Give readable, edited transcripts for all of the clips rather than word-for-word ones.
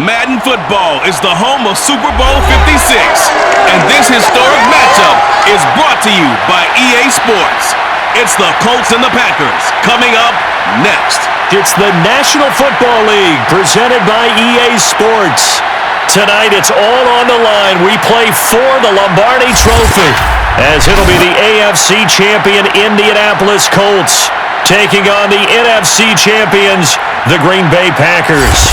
Madden Football is the home of Super Bowl 56, and this historic matchup is brought to you by EA Sports. It's the Colts and the Packers coming up next. It's the National Football League presented by EA Sports. Tonight it's all on the line. We play for the Lombardi Trophy, as it'll be the AFC champion Indianapolis Colts taking on the NFC champions, the Green Bay Packers.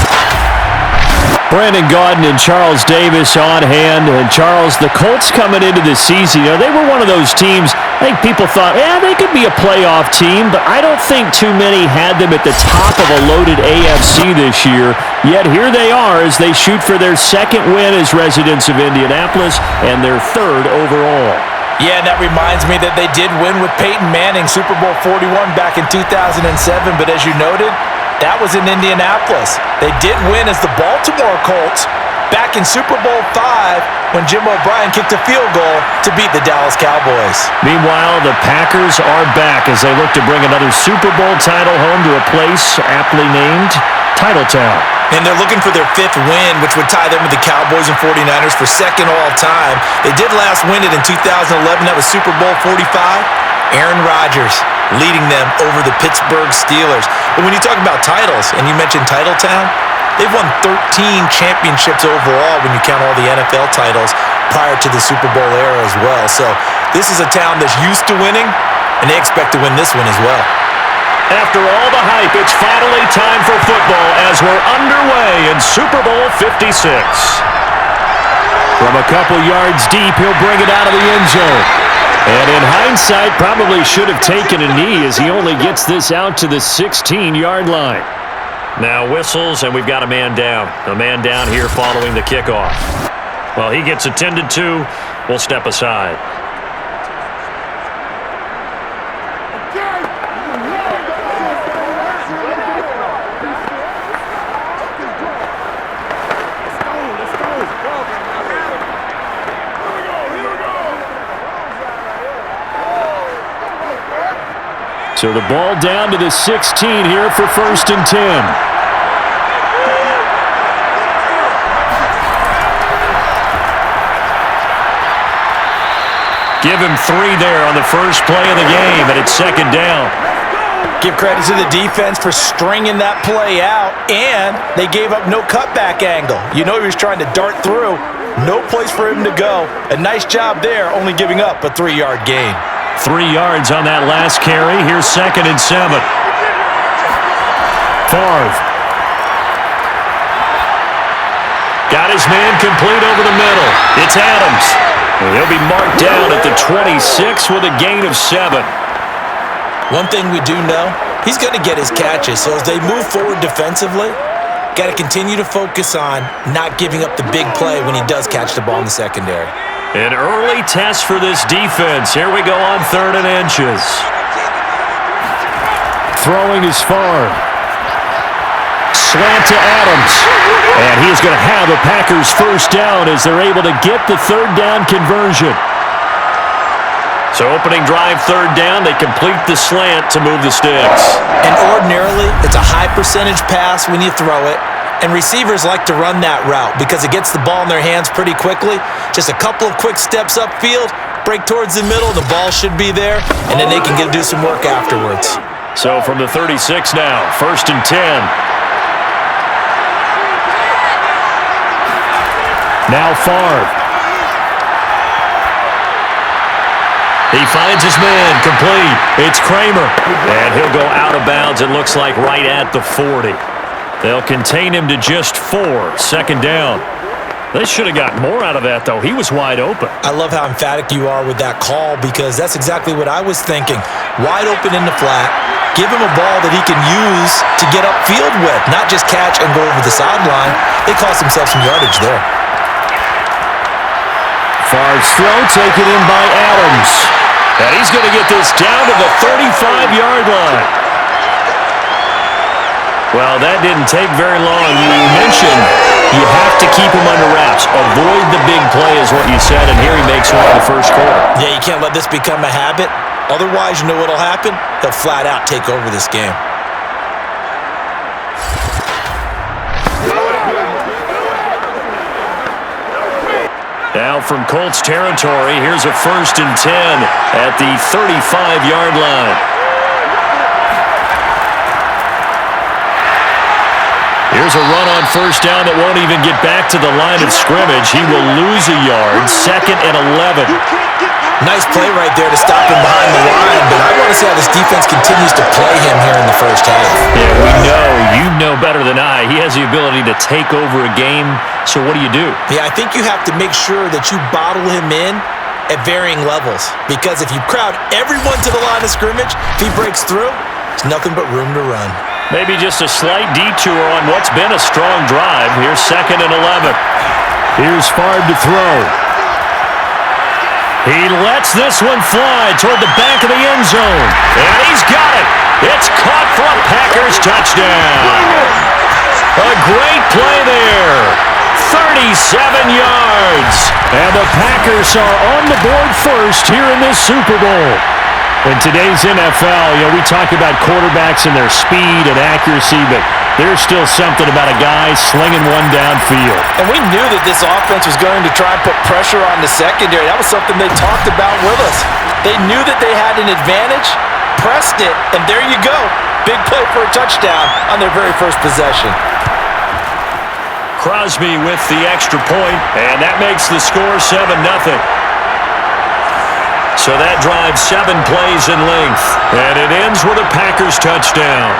Brandon Gaudin and Charles Davis on hand. And Charles, the Colts coming into the season, they were one of those teams, I think people thought, they could be a playoff team, but I don't think too many had them at the top of a loaded AFC this year. Yet here they are as they shoot for their second win as residents of Indianapolis and their third overall. Yeah, and that reminds me that they did win with Peyton Manning, Super Bowl 41 back in 2007, but as you noted, that was in Indianapolis. They did win as the Baltimore Colts back in Super Bowl 5 when Jim O'Brien kicked a field goal to beat the Dallas Cowboys. Meanwhile, the Packers are back as they look to bring another Super Bowl title home to a place aptly named Titletown. And they're looking for their fifth win, which would tie them with the Cowboys and 49ers for second all-time. They did last win it in 2011. That was Super Bowl 45. Aaron Rodgers leading them over the Pittsburgh Steelers. But when you talk about titles, and you mentioned Titletown, they've won 13 championships overall when you count all the NFL titles prior to the Super Bowl era as well. So this is a town that's used to winning, and they expect to win this one as well. After all the hype, it's finally time for football as we're underway in Super Bowl 56. From a couple yards deep, he'll bring it out of the end zone. And in hindsight, probably should have taken a knee as he only gets this out to the 16-yard line. Now whistles, and we've got a man down. A man down here following the kickoff. Well, he gets attended to. We'll step aside. So the ball down to the 16 here for 1st and 10. Give him 3 there on the first play of the game, and it's 2nd down. Give credit to the defense for stringing that play out, and they gave up no cutback angle. You know he was trying to dart through. No place for him to go. A nice job there, only giving up a 3-yard gain. 3 yards on that last carry. Here's 2nd and 7. Favre. Got his man complete over the middle. It's Adams. And he'll be marked down at the 26 with a gain of 7. One thing we do know, he's going to get his catches. So as they move forward defensively, got to continue to focus on not giving up the big play when he does catch the ball in the secondary. An early test for this defense. Here we go on 3rd and inches. Throwing is far. Slant to Adams. And he's going to have the Packers first down as they're able to get the 3rd down conversion. So opening drive 3rd down, they complete the slant to move the sticks. And ordinarily, it's a high percentage pass when you throw it. And receivers like to run that route because it gets the ball in their hands pretty quickly. Just a couple of quick steps upfield, break towards the middle, the ball should be there, and then they can do some work afterwards. So from the 36 now, 1st and 10. Now Favre. He finds his man, complete. It's Kramer. And he'll go out of bounds, it looks like right at the 40. They'll contain him to just 4, 2nd down. They should have got more out of that, though. He was wide open. I love how emphatic you are with that call because that's exactly what I was thinking. Wide open in the flat. Give him a ball that he can use to get upfield with, not just catch and go over the sideline. They cost themselves some yardage there. Favre's throw taken in by Adams. And he's going to get this down to the 35-yard line. Well, that didn't take very long. You mentioned you have to keep him under wraps. Avoid the big play is what you said, and here he makes one in the first quarter. Yeah, you can't let this become a habit. Otherwise, you know what'll happen? They'll flat out take over this game. Now from Colts territory, here's a 1st and 10 at the 35-yard line. Here's a run on 1st down that won't even get back to the line of scrimmage. He will lose a yard. 2nd and 11. Nice play right there to stop him behind the line, but I want to see how this defense continues to play him here in the first half. Yeah, we know. You know better than I. He has the ability to take over a game, so what do you do? Yeah, I think you have to make sure that you bottle him in at varying levels, because if you crowd everyone to the line of scrimmage, if he breaks through, there's nothing but room to run. Maybe just a slight detour on what's been a strong drive. Here's 2nd and 11. Here's Favre to throw. He lets this one fly toward the back of the end zone. And he's got it. It's caught for a Packers touchdown. A great play there. 37 yards. And the Packers are on the board first here in this Super Bowl. In today's NFL, we talk about quarterbacks and their speed and accuracy, but there's still something about a guy slinging one downfield. And we knew that this offense was going to try and put pressure on the secondary. That was something they talked about with us. They knew that they had an advantage, pressed it, and there you go. Big play for a touchdown on their very first possession. Crosby with the extra point, and that makes the score 7-0. So that drives 7 plays in length, and it ends with a Packers touchdown.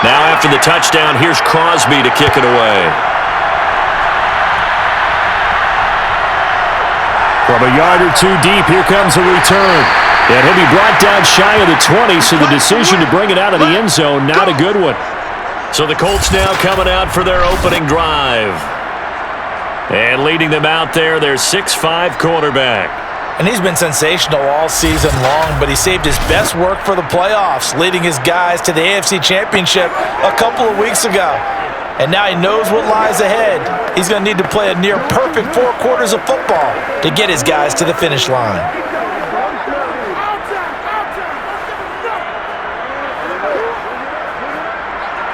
Now after the touchdown, here's Crosby to kick it away. From a yard or two deep, here comes a return. And he'll be brought down shy of the 20, so the decision to bring it out of the end zone, not a good one. So the Colts now coming out for their opening drive. And leading them out there, their 6'5" quarterback. And he's been sensational all season long, but he saved his best work for the playoffs, leading his guys to the AFC Championship a couple of weeks ago. And now he knows what lies ahead. He's going to need to play a near-perfect 4 quarters of football to get his guys to the finish line.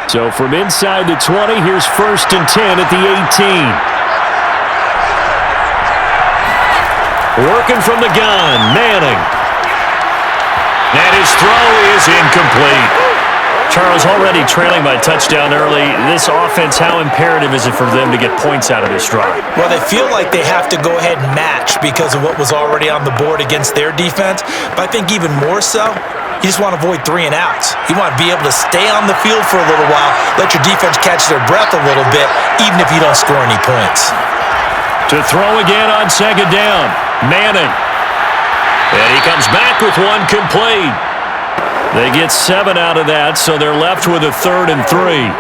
So from inside the 20, here's 1st and 10 at the 18. Working from the gun, Manning. And his throw is incomplete. Charles, already trailing by touchdown early. This offense, how imperative is it for them to get points out of this drive? Well, they feel like they have to go ahead and match because of what was already on the board against their defense. But I think even more so, you just want to avoid 3 and outs. You want to be able to stay on the field for a little while, let your defense catch their breath a little bit, even if you don't score any points. To throw again on 2nd down. Manning. And he comes back with one complete. They get 7 out of that, so they're left with a 3rd and 3.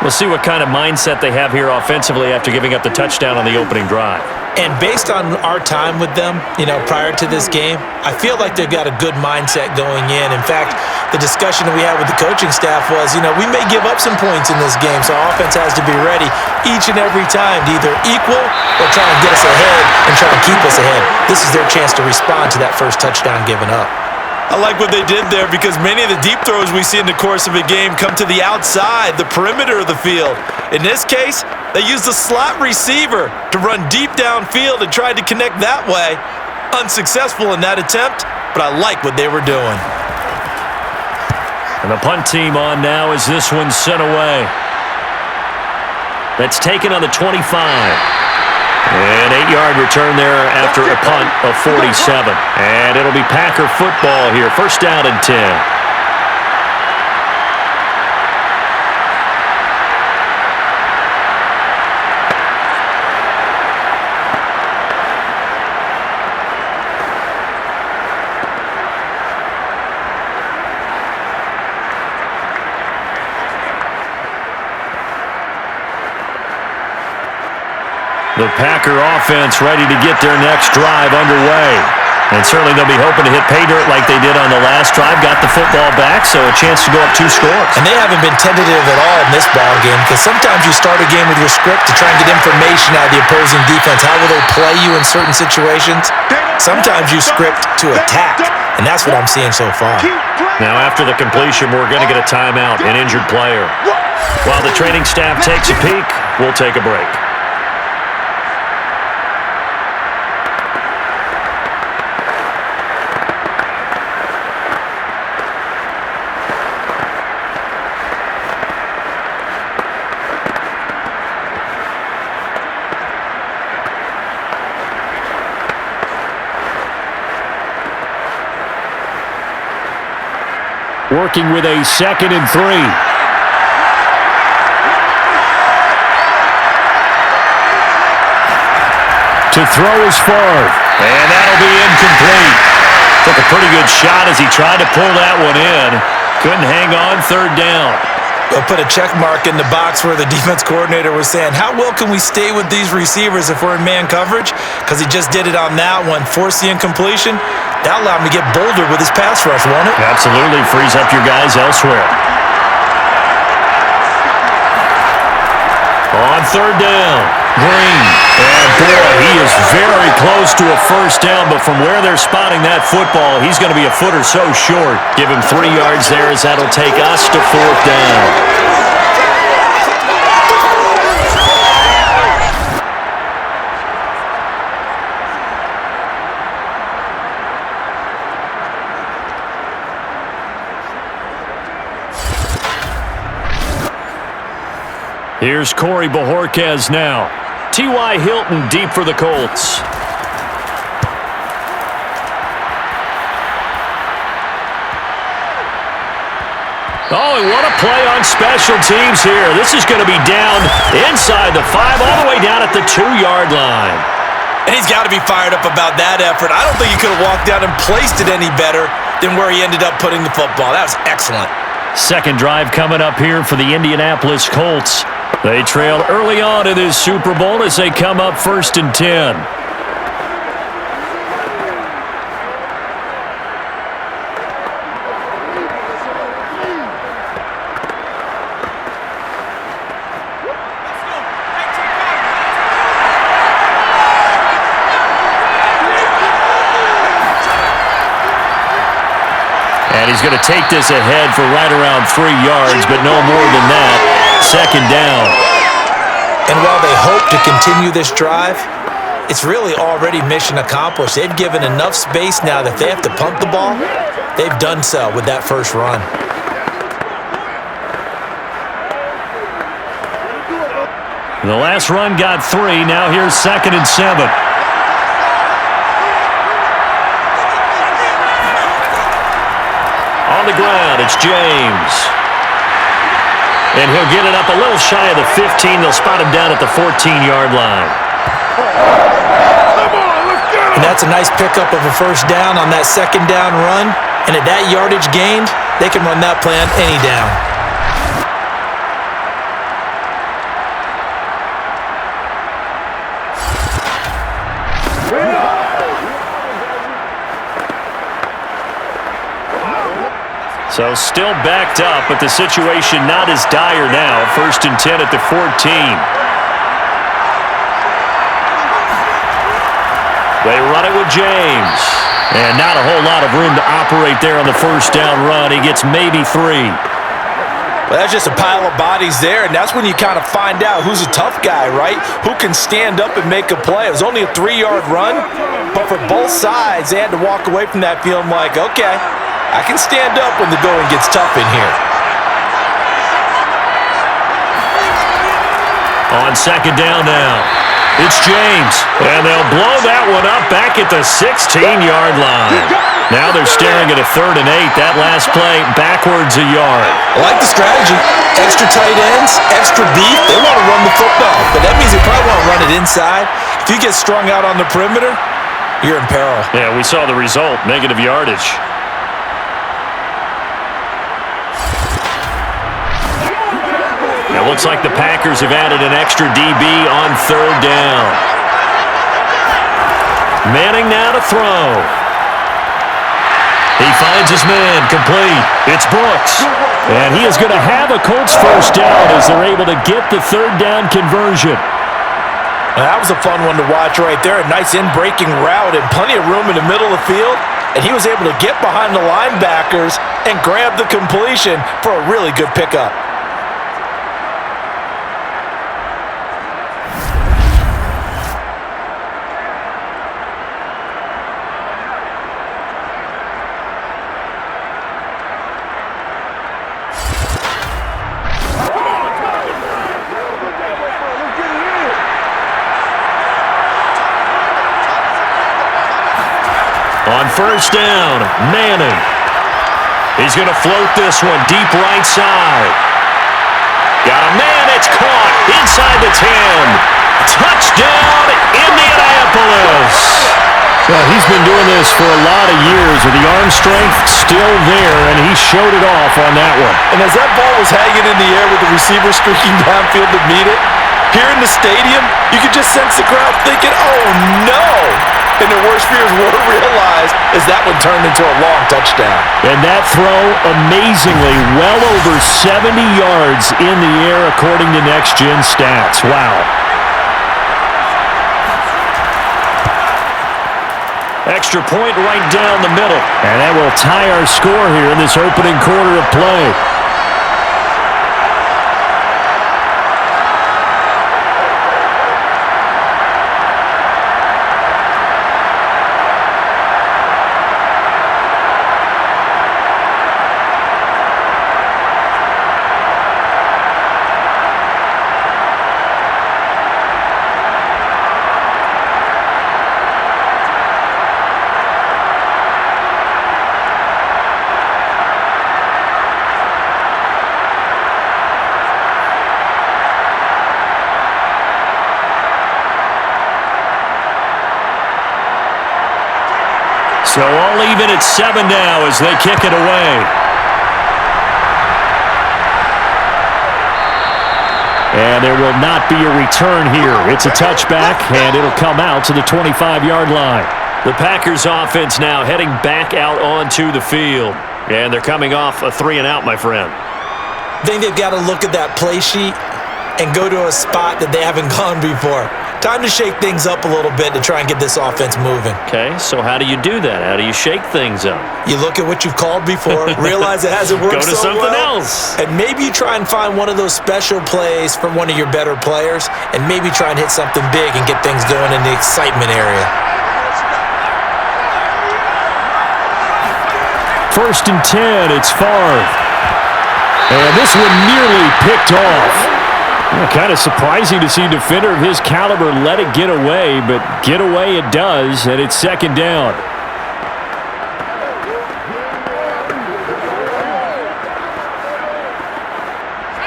We'll see what kind of mindset they have here offensively after giving up the touchdown on the opening drive. And based on our time with them, prior to this game, I feel like they've got a good mindset going in. In fact, the discussion that we had with the coaching staff was, we may give up some points in this game, so our offense has to be ready each and every time to either equal or try and get us ahead and try and keep us ahead. This is their chance to respond to that first touchdown given up. I like what they did there because many of the deep throws we see in the course of a game come to the outside, the perimeter of the field. In this case, they used the slot receiver to run deep downfield and tried to connect that way. Unsuccessful in that attempt, but I like what they were doing. And the punt team on now as this one's sent away. That's taken on the 25. An 8-yard return there after a punt of 47. And it'll be Packer football here. 1st down and 10. The Packer offense ready to get their next drive underway. And certainly they'll be hoping to hit pay dirt like they did on the last drive. Got the football back, so a chance to go up 2 scores. And they haven't been tentative at all in this ball game, because sometimes you start a game with your script to try and get information out of the opposing defense. How will they play you in certain situations? Sometimes you script to attack, and that's what I'm seeing so far. Now after the completion, we're going to get a timeout, an injured player. While the training staff takes a peek, we'll take a break. Working with a 2nd and 3. To throw is Favre. And that'll be incomplete. Took a pretty good shot as he tried to pull that one in. Couldn't hang on, 3rd down. They'll put a check mark in the box where the defense coordinator was saying, how well can we stay with these receivers if we're in man coverage? Because he just did it on that one, forced the incompletion. That allowed him to get bolder with his pass rush, won't it? Absolutely. Frees up your guys elsewhere. On 3rd down, Green. And boy, he is very close to a 1st down, but from where they're spotting that football, he's going to be a foot or so short. Give him 3 yards there as that'll take us to 4th down. Here's Corey Bojorquez now. T.Y. Hilton deep for the Colts. Oh, and what a play on special teams here. This is going to be down inside the 5, all the way down at the 2-yard line. And he's got to be fired up about that effort. I don't think he could have walked down and placed it any better than where he ended up putting the football. That was excellent. 2nd drive coming up here for the Indianapolis Colts. They trail early on in this Super Bowl as they come up 1st and 10. And he's going to take this ahead for right around 3 yards, but no more than that. 2nd down. And while they hope to continue this drive, it's really already mission accomplished. They've given enough space now that if they have to punt the ball, they've done so with that first run. The last run got 3. Now here's 2nd and 7. On the ground, it's James. And he'll get it up a little shy of the 15. They'll spot him down at the 14-yard line. And that's a nice pickup of a 1st down on that 2nd down run. And at that yardage gained, they can run that play on any down. So still backed up, but the situation not as dire now. 1st and 10 at the 14. They run it with James. And not a whole lot of room to operate there on the 1st down run. He gets maybe 3. Well, that's just a pile of bodies there, and that's when you kind of find out who's a tough guy, right? Who can stand up and make a play. It was only a 3-yard run, but for both sides, they had to walk away from that feeling like, okay, I can stand up when the going gets tough in here. On 2nd down now, it's James. And they'll blow that one up back at the 16-yard line. Now they're staring at a 3rd and 8. That last play backwards a yard. I like the strategy. Extra tight ends, extra beef. They want to run the football, but that means they probably want to run it inside. If you get strung out on the perimeter, you're in peril. Yeah, we saw the result, negative yardage. It looks like the Packers have added an extra DB on 3rd down. Manning now to throw. He finds his man, complete. It's Brooks. And he is going to have a Colts first down as they're able to get the third down conversion. That was a fun one to watch right there. A nice in-breaking route and plenty of room in the middle of the field. And he was able to get behind the linebackers and grab the completion for a really good pickup. On first down, Manning. He's going to float this one deep right side. Got a man, it's caught inside the 10. Touchdown, Indianapolis. Well, he's been doing this for a lot of years with the arm strength still there, and he showed it off on that one. And as that ball was hanging in the air with the receiver streaking downfield to meet it, here in the stadium, you could just sense the crowd thinking, oh no! And their worst fears were realized as that one turned into a long touchdown. And that throw, amazingly, well over 70 yards in the air according to Next Gen Stats. Wow. Extra point right down the middle. And that will tie our score here in this opening quarter of play. So all even at 7 now as they kick it away. And there will not be a return here. It's a touchback, and it'll come out to the 25-yard line. The Packers offense now heading back out onto the field. And they're coming off a 3-and-out, my friend. I think they've got to look at that play sheet and go to a spot that they haven't gone before. Time to shake things up a little bit to try and get this offense moving. Okay, so how do you do that? How do you shake things up? You look at what you've called before, realize it hasn't worked Go to so something well, else. and maybe you try and find one of those special plays from one of your better players, and maybe try and hit something big and get things going in the excitement area. First and 10, it's Favre. And this one nearly picked off. Kind of surprising to see a defender of his caliber let it get away, but get away it does, and it's second down.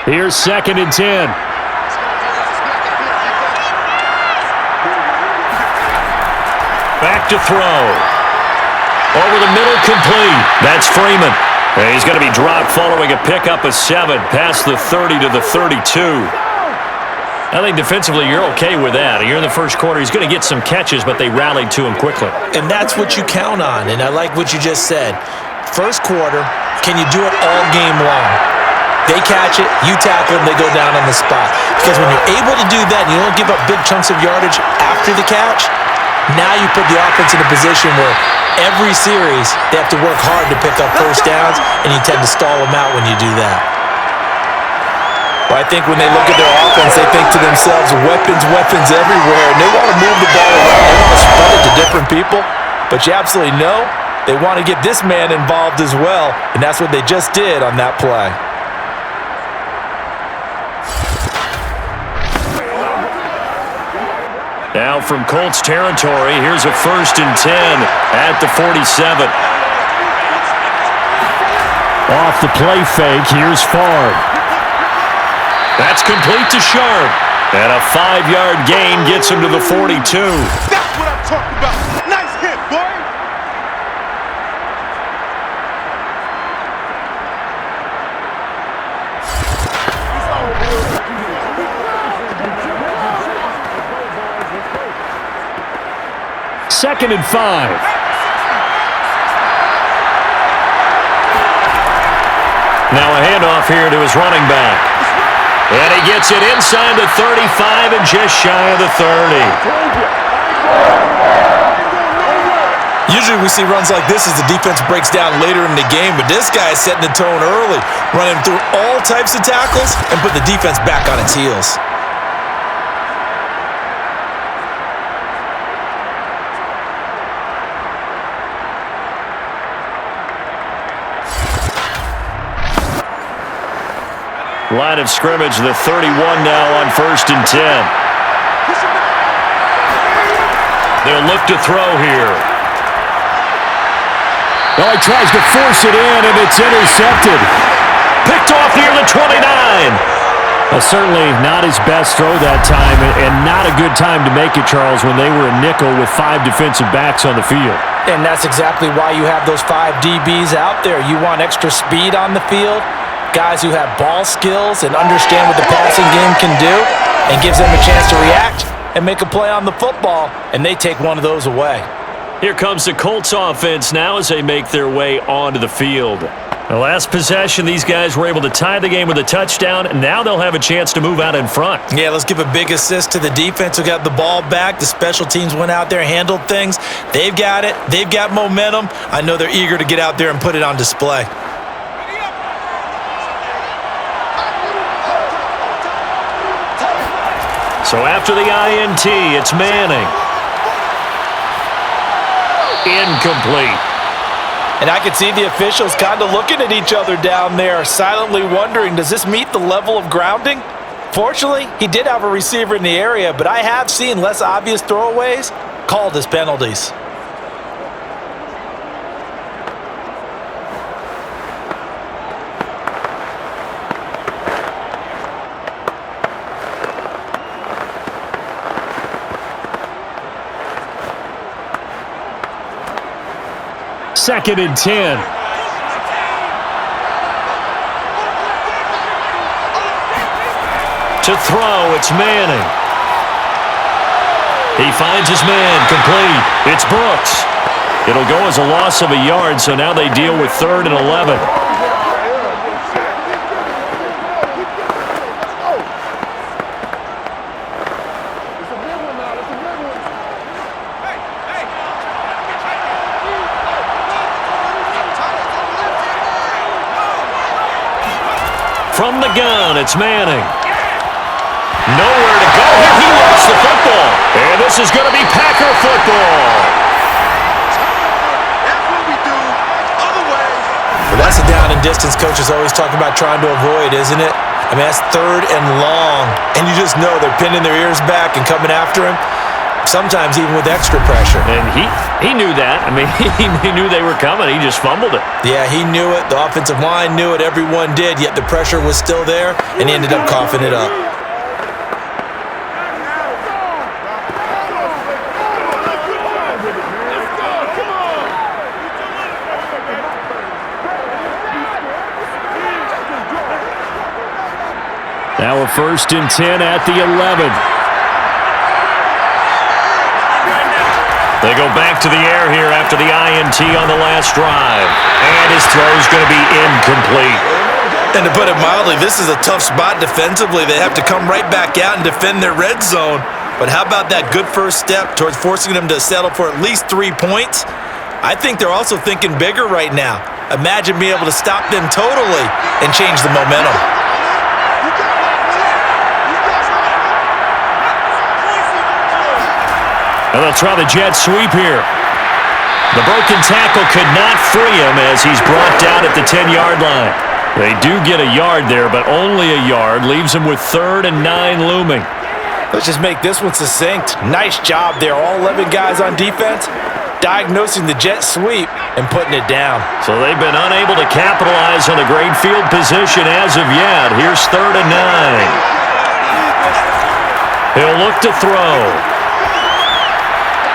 Here's second and 10. Back to throw. Over the middle, complete. That's Freeman. And he's going to be dropped following a pickup of 7 past the 30 to the 32. I think defensively you're okay with that. You're in the first quarter. He's going to get some catches, but they rallied to him quickly. And that's what you count on, and I like what you just said. First quarter, can you do it all game long? They catch it, you tackle them, they go down on the spot. Because when you're able to do that and you don't give up big chunks of yardage after the catch, now you put the offense in a position where every series they have to work hard to pick up first downs, and you tend to stall them out when you do that. Well, I think when they look at their offense, they think to themselves, weapons everywhere, and they want to move the ball around. They want to spread it to different people, but you absolutely know they want to get this man involved as well, and that's what they just did on that play. Now from Colts territory, here's a first and 10 at the 47. Off the play fake, here's Favre. That's complete to Sharp. And a 5-yard gain gets him to the 42. That's what I'm talking about. Nice hit, boy. 2nd and 5. Now a handoff here to his running back. And he gets it inside the 35 and just shy of the 30. Usually we see runs like this as the defense breaks down later in the game, but this guy is setting the tone early, running through all types of tackles and put the defense back on its heels. Line of scrimmage, the 31 now on 1st and 10. They'll look to throw here. Well, he tries to force it in, and it's intercepted. Picked off near the 29. Certainly not his best throw that time, and not a good time to make it, Charles, when they were a nickel with 5 defensive backs on the field. And that's exactly why you have those 5 DBs out there. You want extra speed on the field, guys who have ball skills and understand what the passing game can do, and gives them a chance to react and make a play on the football, and they take one of those away. Here comes the Colts offense now as they make their way onto the field. The last possession, these guys were able to tie the game with a touchdown, and now they'll have a chance to move out in front. Yeah, let's give a big assist to the defense who got the ball back. The special teams went out there, handled things. They've got it. They've got momentum. I know they're eager to get out there and put it on display. So after the INT, it's Manning. Incomplete. And I can see the officials kind of looking at each other down there, silently wondering, does this meet the level of grounding? Fortunately, he did have a receiver in the area, but I have seen less obvious throwaways called as penalties. Second and 10. To throw, it's Manning. He finds his man, complete. It's Brooks. It'll go as a loss of a yard, so now they deal with 3rd and 11. From the gun, it's Manning. Nowhere to go here. He lost the football. And this is going to be Packer football. That's what we do. Other way. Well, that's a down and distance coaches always talk about trying to avoid, isn't it? I mean, that's 3rd and long. And you just know they're pinning their ears back and coming after him. Sometimes even with extra pressure. And he knew that. I mean, he knew they were coming. He just fumbled it. Yeah, he knew it. The offensive line knew it. Everyone did, yet the pressure was still there, and he ended up coughing it up. Now a 1st and 10 at the 11. They go back to the air here after the INT on the last drive. And his throw's going to be incomplete. And to put it mildly, this is a tough spot defensively. They have to come right back out and defend their red zone. But how about that good first step towards forcing them to settle for at least 3 points? I think they're also thinking bigger right now. Imagine being able to stop them totally and change the momentum. And they'll try the jet sweep here. The broken tackle could not free him as he's brought down at the 10-yard line. They do get a yard there, but only a yard. Leaves him with 3rd and 9 looming. Let's just make this one succinct. Nice job there. All 11 guys on defense diagnosing the jet sweep and putting it down. So they've been unable to capitalize on a great field position as of yet. Here's 3rd and 9. He'll look to throw.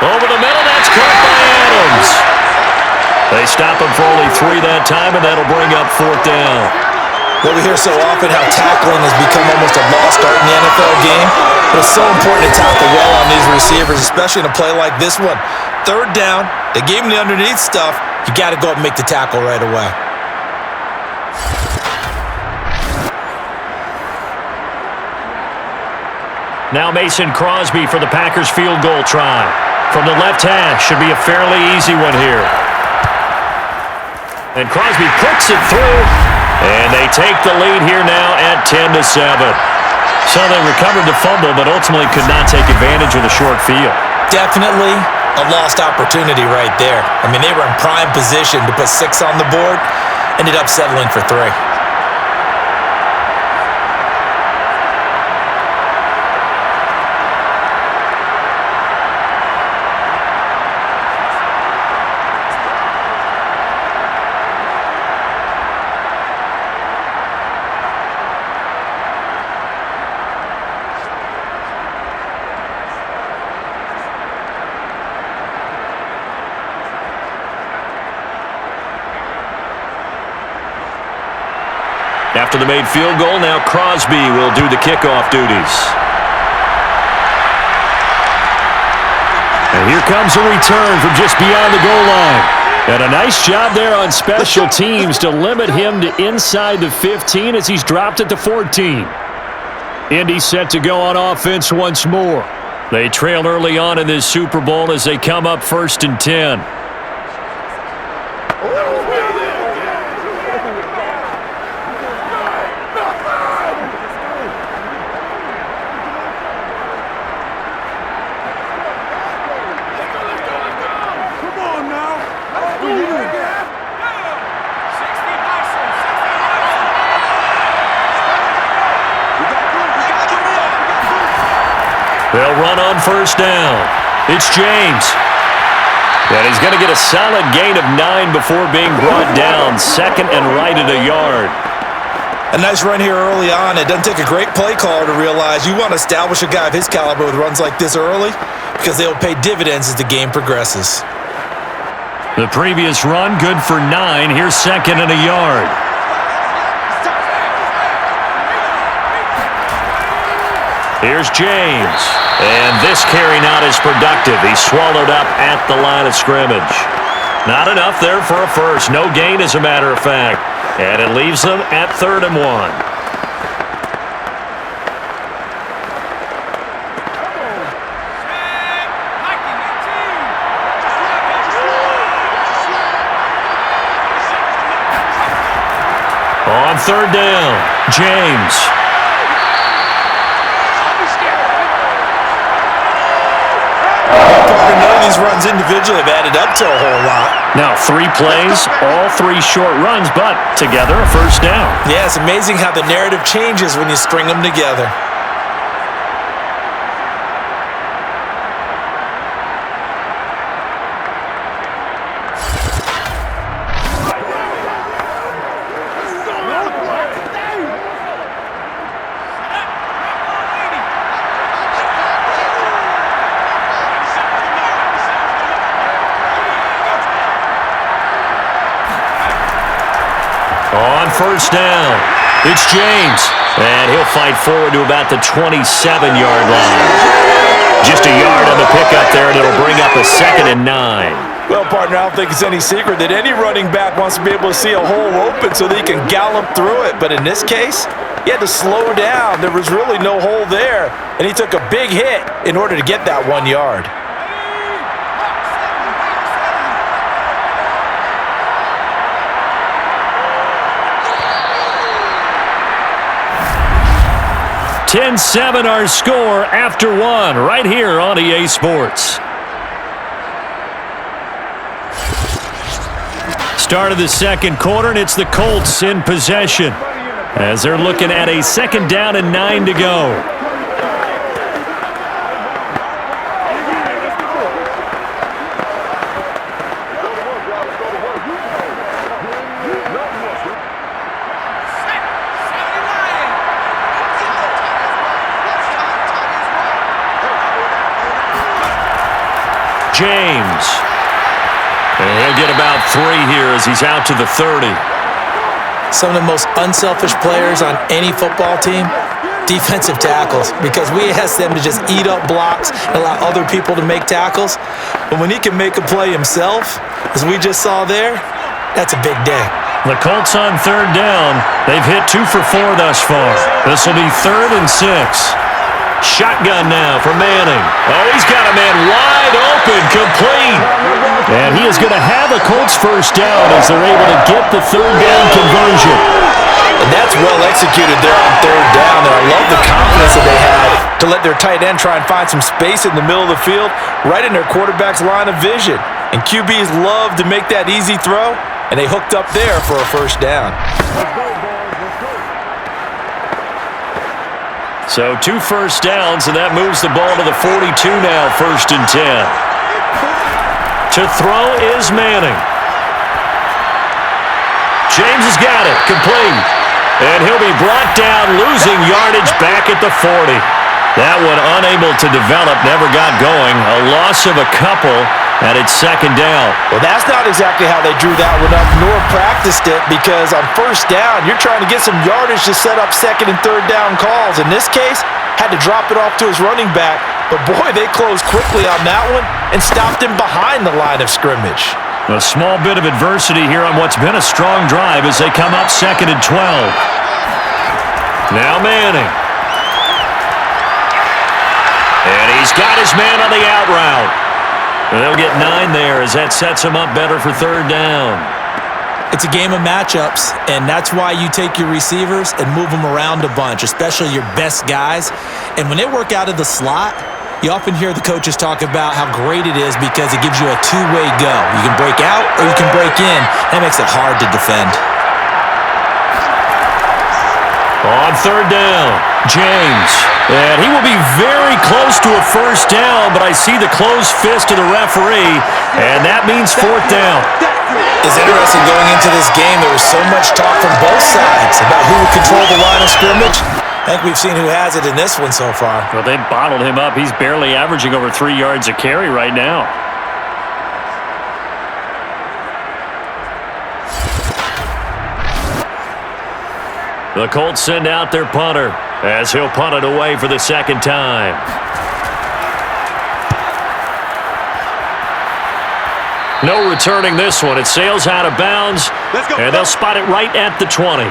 Over the middle, that's caught by Adams. They stop him for only 3 that time, and that'll bring up 4th down. Well, we hear so often how tackling has become almost a lost art in the NFL game, but it's so important to tackle well on these receivers, especially in a play like this one. Third down, they gave him the underneath stuff. You got to go up and make the tackle right away. Now Mason Crosby for the Packers field goal try. From the left hash, should be a fairly easy one here. And Crosby puts it through, and they take the lead here now at 10-7. So they recovered the fumble, but ultimately could not take advantage of the short field. Definitely a lost opportunity right there. I mean, they were in prime position to put 6 on the board, ended up settling for 3. After the made field goal, now Crosby will do the kickoff duties. And here comes a return from just beyond the goal line. And a nice job there on special teams to limit him to inside the 15 as he's dropped it to 14. Indy set to go on offense once more. They trail early on in this Super Bowl as they come up 1st and 10. They'll run on 1st down. It's James. And he's going to get a solid gain of 9 before being brought down. 2nd and right at a yard. A nice run here early on. It doesn't take a great play caller to realize you want to establish a guy of his caliber with runs like this early because they'll pay dividends as the game progresses. The previous run, good for 9. Here's 2nd and a yard. Here's James. And this carry not as productive. He's swallowed up at the line of scrimmage. Not enough there for a first. No gain, as a matter of fact. And it leaves them at 3rd and 1. On 3rd down, James. None of these runs individually have added up to a whole lot. Now 3 plays, all 3 short runs, but together a 1st down. Yeah, it's amazing how the narrative changes when you string them together. On 1st down, it's James. And he'll fight forward to about the 27-yard line. Just a yard on the pickup there, and it'll bring up a 2nd and 9. Well, partner, I don't think it's any secret that any running back wants to be able to see a hole open so that he can gallop through it. But in this case, he had to slow down. There was really no hole there, and he took a big hit in order to get that 1 yard. (10-7) our score after 1 right here on EA Sports. Start of the 2nd quarter, and it's the Colts in possession as they're looking at a 2nd down and 9 to go. James. And he'll get about 3 here as he's out to the 30. Some of the most unselfish players on any football team, defensive tackles, because we ask them to just eat up blocks and allow other people to make tackles. But when he can make a play himself, as we just saw there, that's a big day. The Colts on third down. They've hit 2 for 4 thus far. This will be 3rd and 6. Shotgun now for Manning. Oh, he's got a man wide open, complete. And he is going to have a Colts first down as they're able to get the third down conversion. And that's well executed there on third down. And I love the confidence that they have to let their tight end try and find some space in the middle of the field, right in their quarterback's line of vision. And QBs love to make that easy throw, and they hooked up there for a first down. So 2 first downs, and that moves the ball to the 42 now, 1st and 10. To throw is Manning. James has got it, complete. And he'll be brought down, losing yardage back at the 40. That one unable to develop, never got going. A loss of a couple, and it's 2nd down. Well, that's not exactly how they drew that one up, nor practiced it, because on first down, you're trying to get some yardage to set up 2nd and 3rd down calls. In this case, had to drop it off to his running back, but boy, they closed quickly on that one and stopped him behind the line of scrimmage. A small bit of adversity here on what's been a strong drive as they come up 2nd and 12. Now Manning. And he's got his man on the out route. They'll get 9 there as that sets him up better for 3rd down. It's a game of matchups, and that's why you take your receivers and move them around a bunch, especially your best guys. And when they work out of the slot, you often hear the coaches talk about how great it is because it gives you a two-way go. You can break out or you can break in. That makes it hard to defend. On 3rd down, James. And he will be very close to a first down, but I see the closed fist of the referee, and that means 4th down. It's interesting going into this game. There was so much talk from both sides about who would control the line of scrimmage. I think we've seen who has it in this one so far. Well, they bottled him up. He's barely averaging over 3 yards a carry right now. The Colts send out their punter as he'll punt it away for the 2nd time. No returning this one. It sails out of bounds, and they'll spot it right at the 20.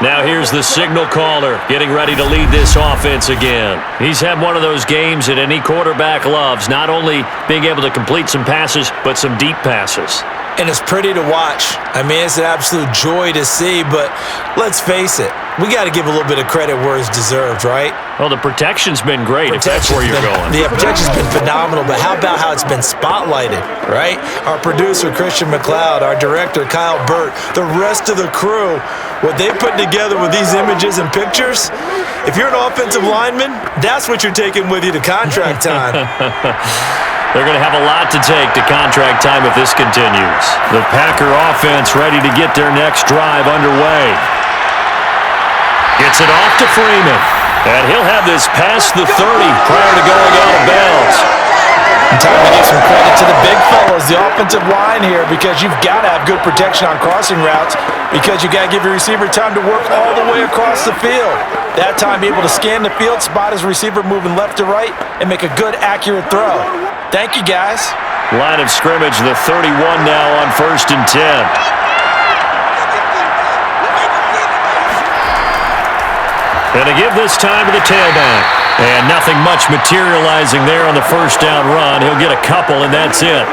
Now here's the signal caller getting ready to lead this offense again. He's had one of those games that any quarterback loves, not only being able to complete some passes, but some deep passes. And it's pretty to watch. I mean, it's an absolute joy to see, but let's face it, we got to give a little bit of credit where it's deserved, right? Well, the protection's been great, if that's where you're going. The protection's been phenomenal, but how about how it's been spotlighted, right? Our producer, Christian McLeod, our director, Kyle Burt, the rest of the crew, what they put together with these images and pictures, if you're an offensive lineman, that's what you're taking with you to contract time. They're going to have a lot to take to contract time if this continues. The Packer offense ready to get their next drive underway. Gets it off to Freeman. And he'll have this past the 30 prior to going out of bounds. And time to give some credit to the big fellas, the offensive line here, because you've got to have good protection on crossing routes because you got to give your receiver time to work all the way across the field. That time, be able to scan the field, spot his receiver moving left to right, and make a good, accurate throw. Thank you, guys. Line of scrimmage, the 31 now on 1st and 10. And to give this time to the tailback. And nothing much materializing there on the first down run. He'll get a couple, and that's it.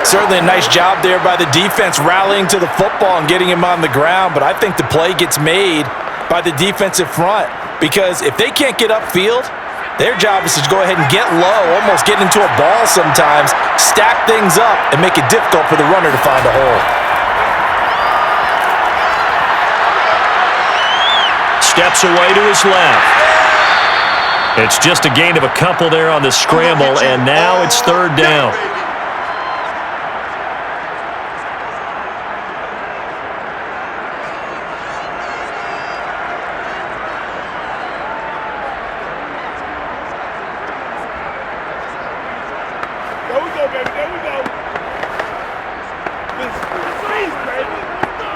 Certainly a nice job there by the defense rallying to the football and getting him on the ground, but I think the play gets made by the defensive front because if they can't get upfield, their job is to go ahead and get low, almost get into a ball sometimes, stack things up, and make it difficult for the runner to find a hole. Steps away to his left. It's just a gain of a couple there on the scramble, and now it's 3rd down. There we go, baby. There we go. Please, baby. Let's go.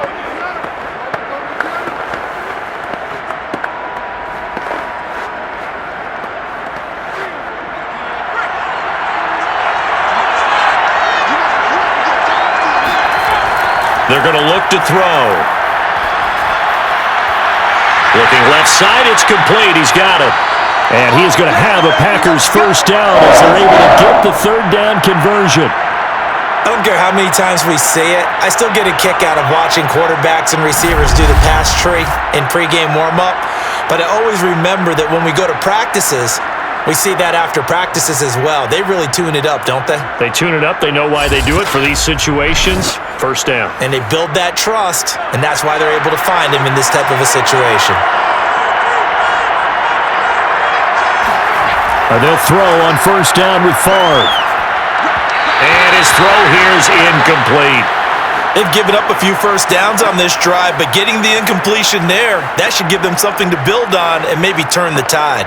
They're going to look to throw. Looking left side, it's complete. He's got it. And he is going to have a Packers first down as they're able to get the third down conversion. I don't care how many times we say it, I still get a kick out of watching quarterbacks and receivers do the pass tree in pregame warm-up. But I always remember that when we go to practices, we see that after practices as well. They really tune it up, don't they? They tune it up. They know why they do it for these situations. First down. And they build that trust, and that's why they're able to find him in this type of a situation. They'll throw on first down with Favre. And his throw here is incomplete. They've given up a few first downs on this drive, but getting the incompletion there, that should give them something to build on and maybe turn the tide.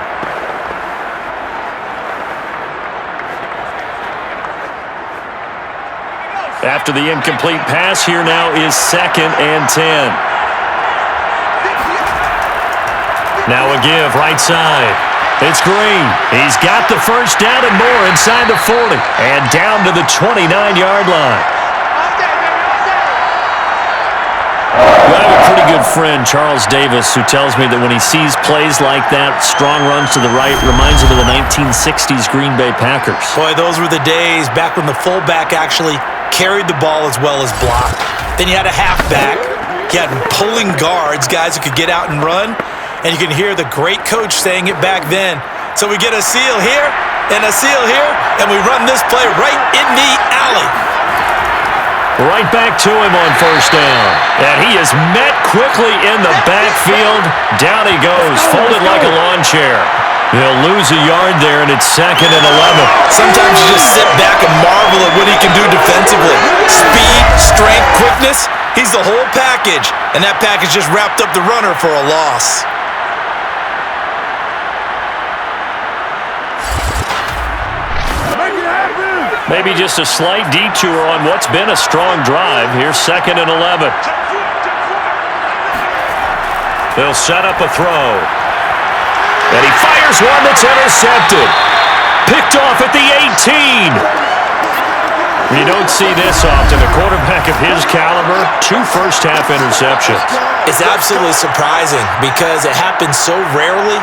After the incomplete pass, here now is 2nd and 10. Now a give, right side. It's Green. He's got the first down and more inside the 40. And down to the 29-yard line. Well, I have a pretty good friend, Charles Davis, who tells me that when he sees plays like that, strong runs to the right, reminds him of the 1960s Green Bay Packers. Boy, those were the days back when the fullback actually carried the ball as well as blocked. Then you had a halfback. You had pulling guards, guys who could get out and run. And you can hear the great coach saying it back then. So we get a seal here and a seal here, and we run this play right in the alley. Right back to him on first down. And he is met quickly in the backfield. Down he goes, folded like a lawn chair. They'll lose a yard there, and it's 2nd and 11. Sometimes you just sit back and marvel at what he can do defensively. Speed, strength, quickness, he's the whole package. And that package just wrapped up the runner for a loss. Maybe just a slight detour on what's been a strong drive. Here's 2nd and 11. They'll set up a throw. And he fires one that's intercepted. Picked off at the 18. You don't see this often. A quarterback of his caliber, 2 first-half interceptions. It's absolutely surprising because it happens so rarely.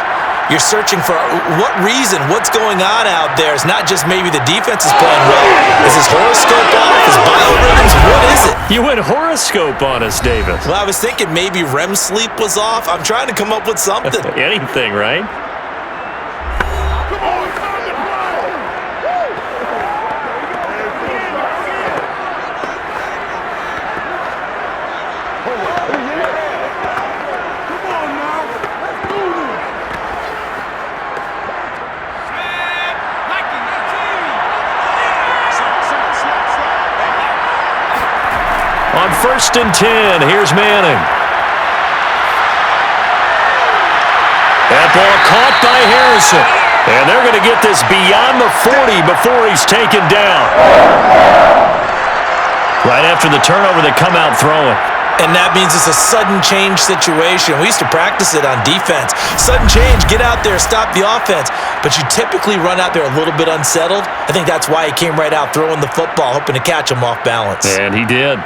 You're searching for what reason, what's going on out there. It's not just maybe the defense is playing well. Is his horoscope off? His biorhythms? What is it? You went horoscope on us, David. Well, I was thinking maybe REM sleep was off. I'm trying to come up with something. Anything, right? On 1st and 10, here's Manning. That ball caught by Harrison. And they're going to get this beyond the 40 before he's taken down. Right after the turnover, they come out throwing. And that means it's a sudden change situation. We used to practice it on defense. Sudden change, get out there, stop the offense. But you typically run out there a little bit unsettled. I think that's why he came right out throwing the football, hoping to catch him off balance. And he did.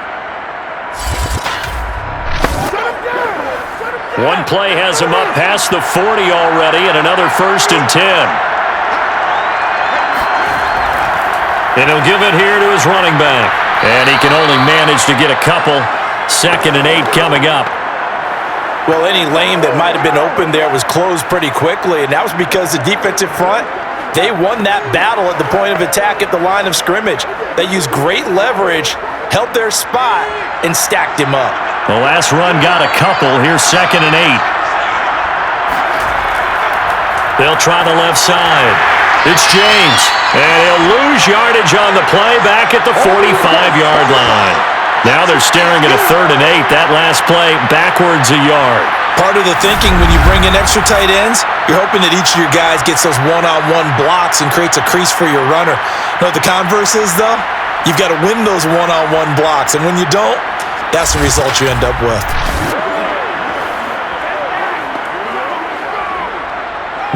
One play has him up past the 40 already, and another 1st and 10. And he'll give it here to his running back. And he can only manage to get a couple. 2nd and 8 coming up. Well, any lane that might have been open there was closed pretty quickly, and that was because the defensive front, they won that battle at the point of attack at the line of scrimmage. They used great leverage, held their spot, and stacked him up. The last run got a couple. Here's 2nd and 8. They'll try the left side. It's James. And he'll lose yardage on the play back at the 45-yard line. Now they're staring at a 3rd and 8. That last play backwards a yard. Part of the thinking when you bring in extra tight ends, you're hoping that each of your guys gets those one-on-one blocks and creates a crease for your runner. You know what the converse is, though? You've got to win those one-on-one blocks, and when you don't, that's the result you end up with.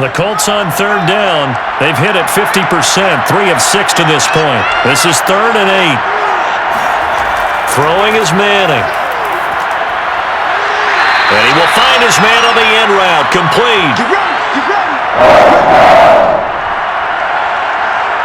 The Colts on 3rd down. They've hit it 50%, 3 of 6 to this point. This is 3rd and 8. Throwing is Manning. And he will find his man on the end route. Complete.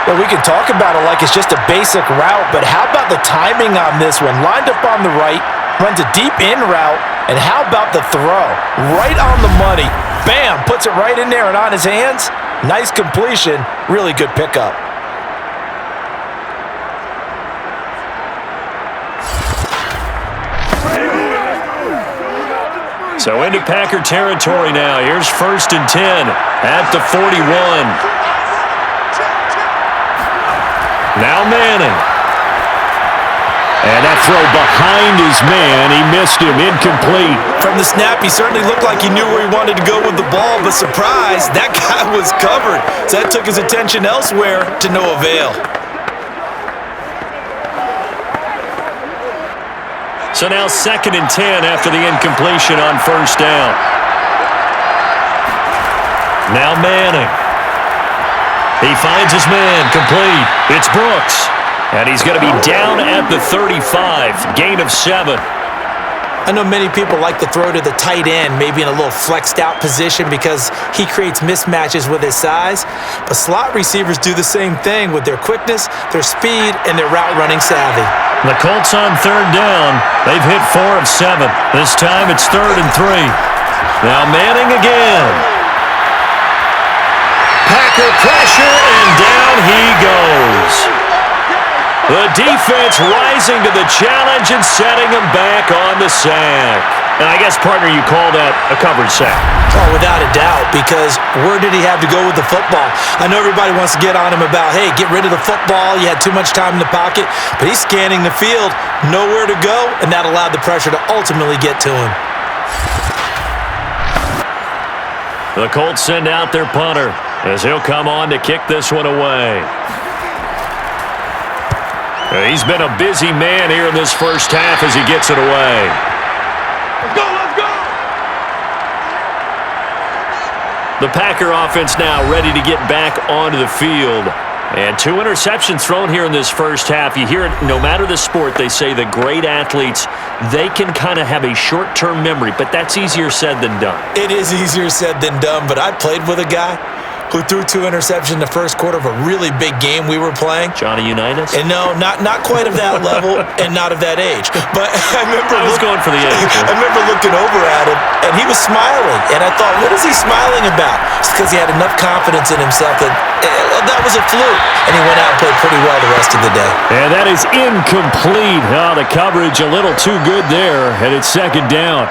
Well, we can talk about it like it's just a basic route, but how about the timing on this one? Lined up on the right, runs a deep in route, and how about the throw? Right on the money. Bam! Puts it right in there and on his hands. Nice completion. Really good pickup. So into Packer territory now. Here's 1st and 10 at the 41. Now Manning. And that throw behind his man. He missed him. Incomplete. From the snap, he certainly looked like he knew where he wanted to go with the ball, but surprise, that guy was covered. So that took his attention elsewhere to no avail. So now 2nd and 10 after the incompletion on 1st down. Now Manning. He finds his man. Complete. It's Brooks. And he's going to be down at the 35. Gain of 7. I know many people like to throw to the tight end, maybe in a little flexed out position because he creates mismatches with his size. But slot receivers do the same thing with their quickness, their speed, and their route running savvy. The Colts on 3rd down. They've hit 4 of 7. This time it's 3rd and 3. Now Manning again. Packer pressure, and down he goes. The defense rising to the challenge and setting him back on the sack. And I guess, partner, you call that a covered sack. Oh, without a doubt, because where did he have to go with the football? I know everybody wants to get on him about, hey, get rid of the football. You had too much time in the pocket. But he's scanning the field, nowhere to go, and that allowed the pressure to ultimately get to him. The Colts send out their punter as he'll come on to kick this one away. He's been a busy man here in this first half as he gets it away. Let's go, let's go! The Packer offense now ready to get back onto the field. And 2 interceptions thrown here in this first half. You hear it, no matter the sport, they say the great athletes, they can kind of have a short-term memory, but that's easier said than done. It is easier said than done, but I played with a guy who threw 2 interceptions in the first quarter of a really big game we were playing. Johnny Unitas? And no, not quite of that level and not of that age. But I remember I was going for the age. I remember looking over at him, and he was smiling. And I thought, what is he smiling about? It's because he had enough confidence in himself that that was a fluke. And he went out and played pretty well the rest of the day. And that is incomplete. Oh, the coverage a little too good there, and it's 2nd down.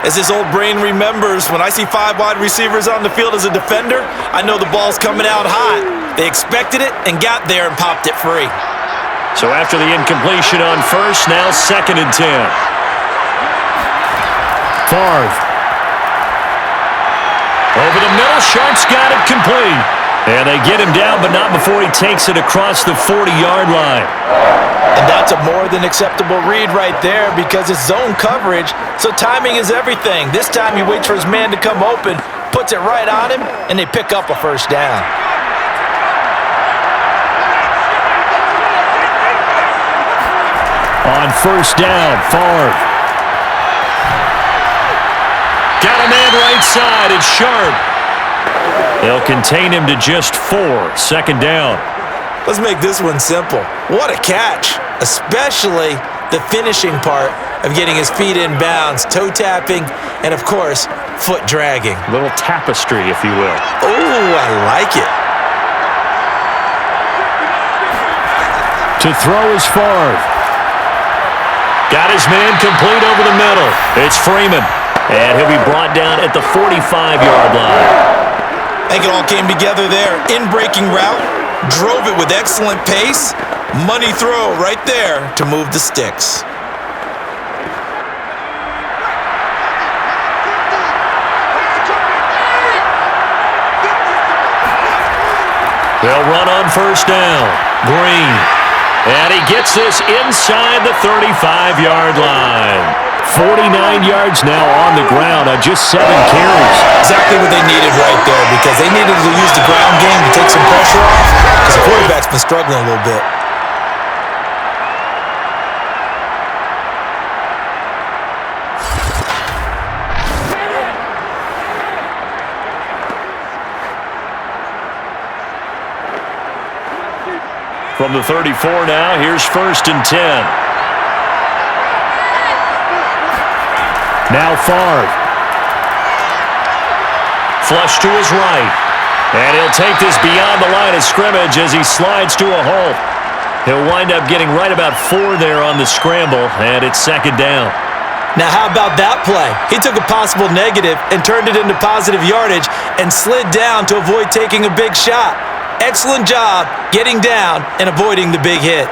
As his old brain remembers, when I see 5 wide receivers on the field as a defender, I know the ball's coming out hot. They expected it and got there and popped it free. So after the incompletion on 1st, now 2nd and 10. Favre. Over the middle, Sharp's got it complete. And they get him down, but not before he takes it across the 40-yard line. And that's a more than acceptable read right there because it's zone coverage, so timing is everything. This time he waits for his man to come open, puts it right on him, and they pick up a 1st down. On 1st down, Favre. Got a man right side, it's Sharp. They'll contain him to just 4, 2nd down. Let's make this one simple. What a catch, especially the finishing part of getting his feet in bounds, toe tapping, and of course, foot dragging. A little tapestry, if you will. Oh, I like it. To throw is Favre. Got his man complete over the middle. It's Freeman. And he'll be brought down at the 45-yard line. I think it all came together there. In-breaking route, drove it with excellent pace. Money throw right there to move the sticks. They'll run on 1st down. Green. And he gets this inside the 35-yard line. 49 yards now on the ground on just 7 carries. Exactly what they needed right there because they needed to use the ground game to take some pressure off because the quarterback's been struggling a little bit. From the 34 now, here's 1st and 10. Now Favre. Flush to his right. And he'll take this beyond the line of scrimmage as he slides to a halt. He'll wind up getting right about 4 there on the scramble, and it's 2nd down. Now, how about that play? He took a possible negative and turned it into positive yardage and slid down to avoid taking a big shot. Excellent job getting down and avoiding the big hit.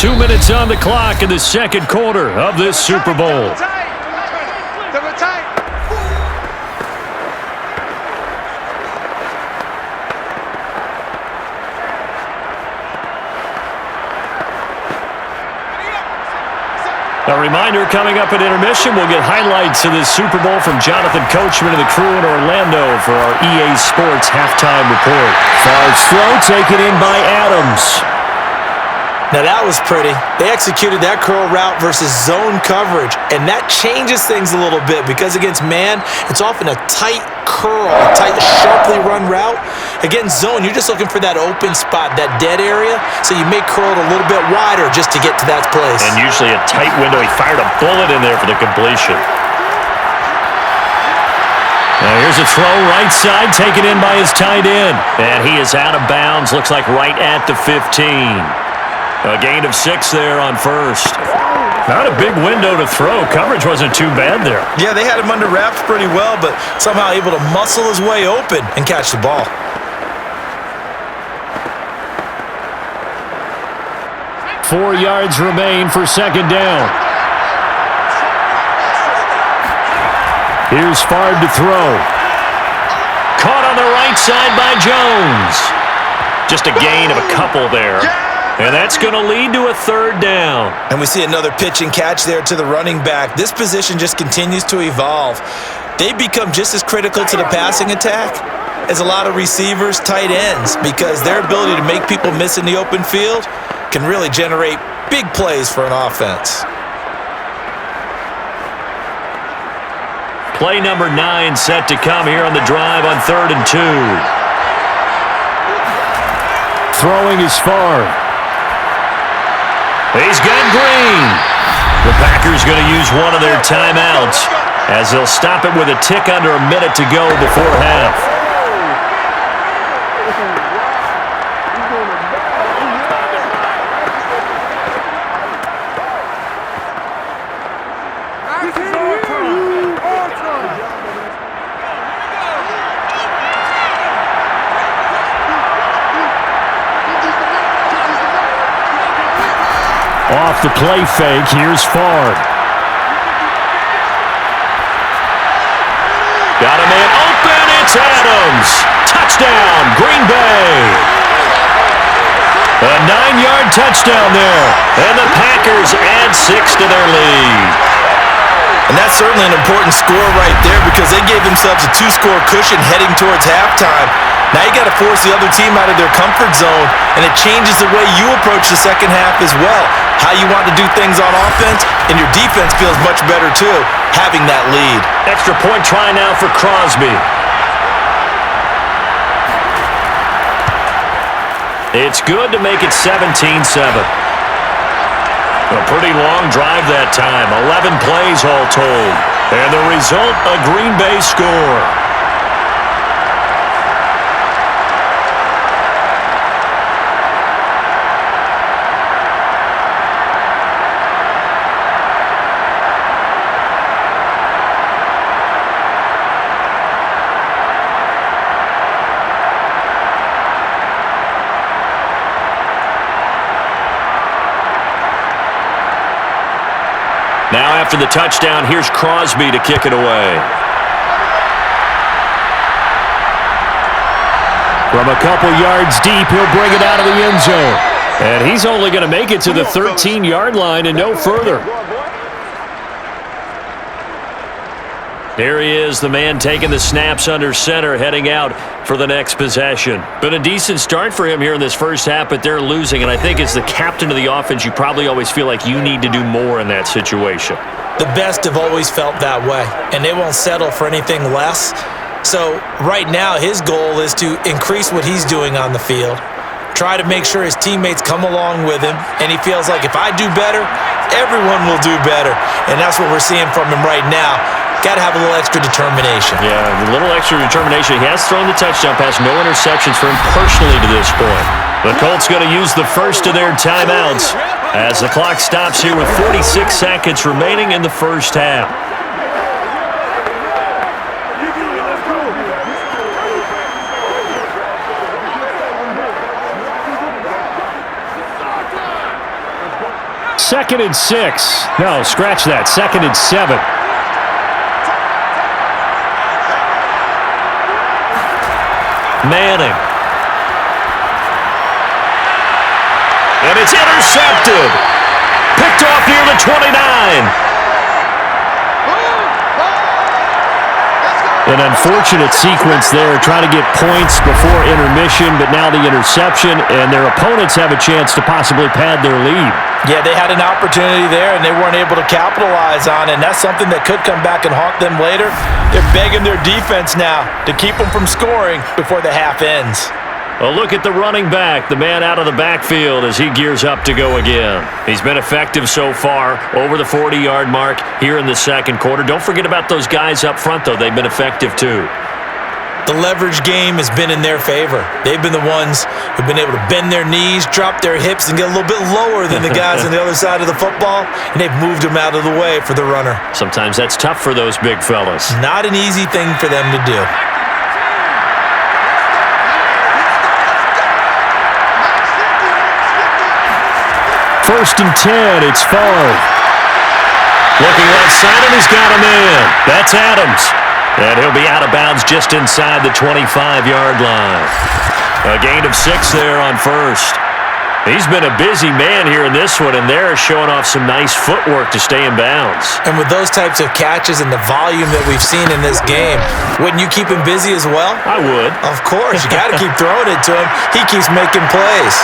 Two minutes on the clock in the second quarter of this Super Bowl. A reminder, coming up at intermission, we'll get highlights of this Super Bowl from Jonathan Coachman and the crew in Orlando for our EA Sports halftime report. Favre's throw taken in by Adams. Now that was pretty. They executed that curl route versus zone coverage, and that changes things a little bit because against man, it's often a tight curl, a tight, sharply run route. Against zone, you're just looking for that open spot, that dead area, so you may curl it a little bit wider just to get to that place. And usually a tight window. He fired a bullet in there for the completion. Now here's a throw right side, taken in by his tight end. And he is out of bounds, looks like right at the 15. A gain of 6 there on 1st. Not a big window to throw. Coverage wasn't too bad there. Yeah, they had him under wraps pretty well, but somehow able to muscle his way open and catch the ball. Four yards remain for 2nd down. Here's Favre to throw. Caught on the right side by Jones. Just a gain of a couple there. And that's going to lead to a 3rd down. And we see another pitch and catch there to the running back. This position just continues to evolve. They become just as critical to the passing attack as a lot of receivers, tight ends, because their ability to make people miss in the open field can really generate big plays for an offense. Play number 9 set to come here on the drive on 3rd and 2. Throwing is Favre. He's got Green. The Packers going to use one of their timeouts as they'll stop it with a tick under a minute to go before half. Off the play fake, here's Favre. Got a man open, it's Adams. Touchdown, Green Bay. A 9-yard touchdown there. And the Packers add 6 to their lead. And that's certainly an important score right there because they gave themselves a 2-score cushion heading towards halftime. Now you got to force the other team out of their comfort zone, and it changes the way you approach the second half as well. How you want to do things on offense, and your defense feels much better too, having that lead. Extra point try now for Crosby. It's good to make it 17-7. A pretty long drive that time, 11 plays all told. And the result, a Green Bay score. Now after the touchdown, here's Crosby to kick it away. From a couple yards deep, he'll bring it out of the end zone. And he's only going to make it to the 13-yard line and no further. Here he is, the man taking the snaps under center, heading out for the next possession. Been a decent start for him here in this first half, but they're losing. And I think as the captain of the offense, you probably always feel like you need to do more in that situation. The best have always felt that way, and they won't settle for anything less. So right now, his goal is to increase what he's doing on the field, try to make sure his teammates come along with him, and he feels like if I do better, everyone will do better. And that's what we're seeing from him right now. Got to have a little extra determination. Yeah, a little extra determination. He has thrown the touchdown pass, no interceptions for him personally to this point. The Colts going to use the first of their timeouts as the clock stops here with 46 seconds remaining in the first half. Second and 6. No, scratch that. Second and 7. Manning. And it's intercepted. Picked off near the 29. An unfortunate sequence there, trying to get points before intermission, but now the interception, and their opponents have a chance to possibly pad their lead. Yeah, they had an opportunity there, and they weren't able to capitalize on it, and that's something that could come back and haunt them later. They're begging their defense now to keep them from scoring before the half ends. A look at the running back, the man out of the backfield as he gears up to go again. He's been effective so far, over the 40-yard mark here in the second quarter. Don't forget about those guys up front, though. They've been effective, too. The leverage game has been in their favor. They've been the ones who've been able to bend their knees, drop their hips, and get a little bit lower than the guys on the other side of the football, and they've moved them out of the way for the runner. Sometimes that's tough for those big fellas. Not an easy thing for them to do. First and 10, it's Favre. Looking left side, and he's got a man. That's Adams. And he'll be out of bounds just inside the 25-yard line. A gain of 6 there on first. He's been a busy man here in this one, and they're showing off some nice footwork to stay in bounds. And with those types of catches and the volume that we've seen in this game, wouldn't you keep him busy as well? I would. Of course. You got to keep throwing it to him. He keeps making plays.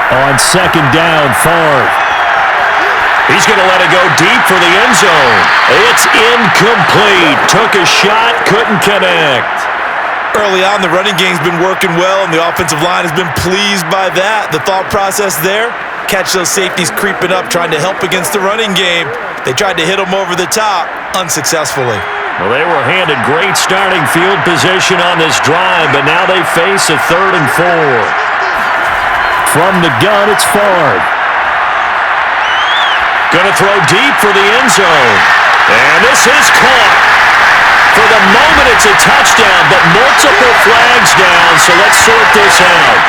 On second down, Favre. He's going to let it go deep for the end zone. It's incomplete. Took a shot, couldn't connect. Early on, the running game's been working well, and the offensive line has been pleased by that. The thought process there, catch those safeties creeping up, trying to help against the running game. They tried to hit them over the top, unsuccessfully. Well, they were handed great starting field position on this drive, but now they face a 3rd and 4. From the gun, it's Favre. Going to throw deep for the end zone. And this is caught. For the moment, it's a touchdown, but multiple flags down, so let's sort this out.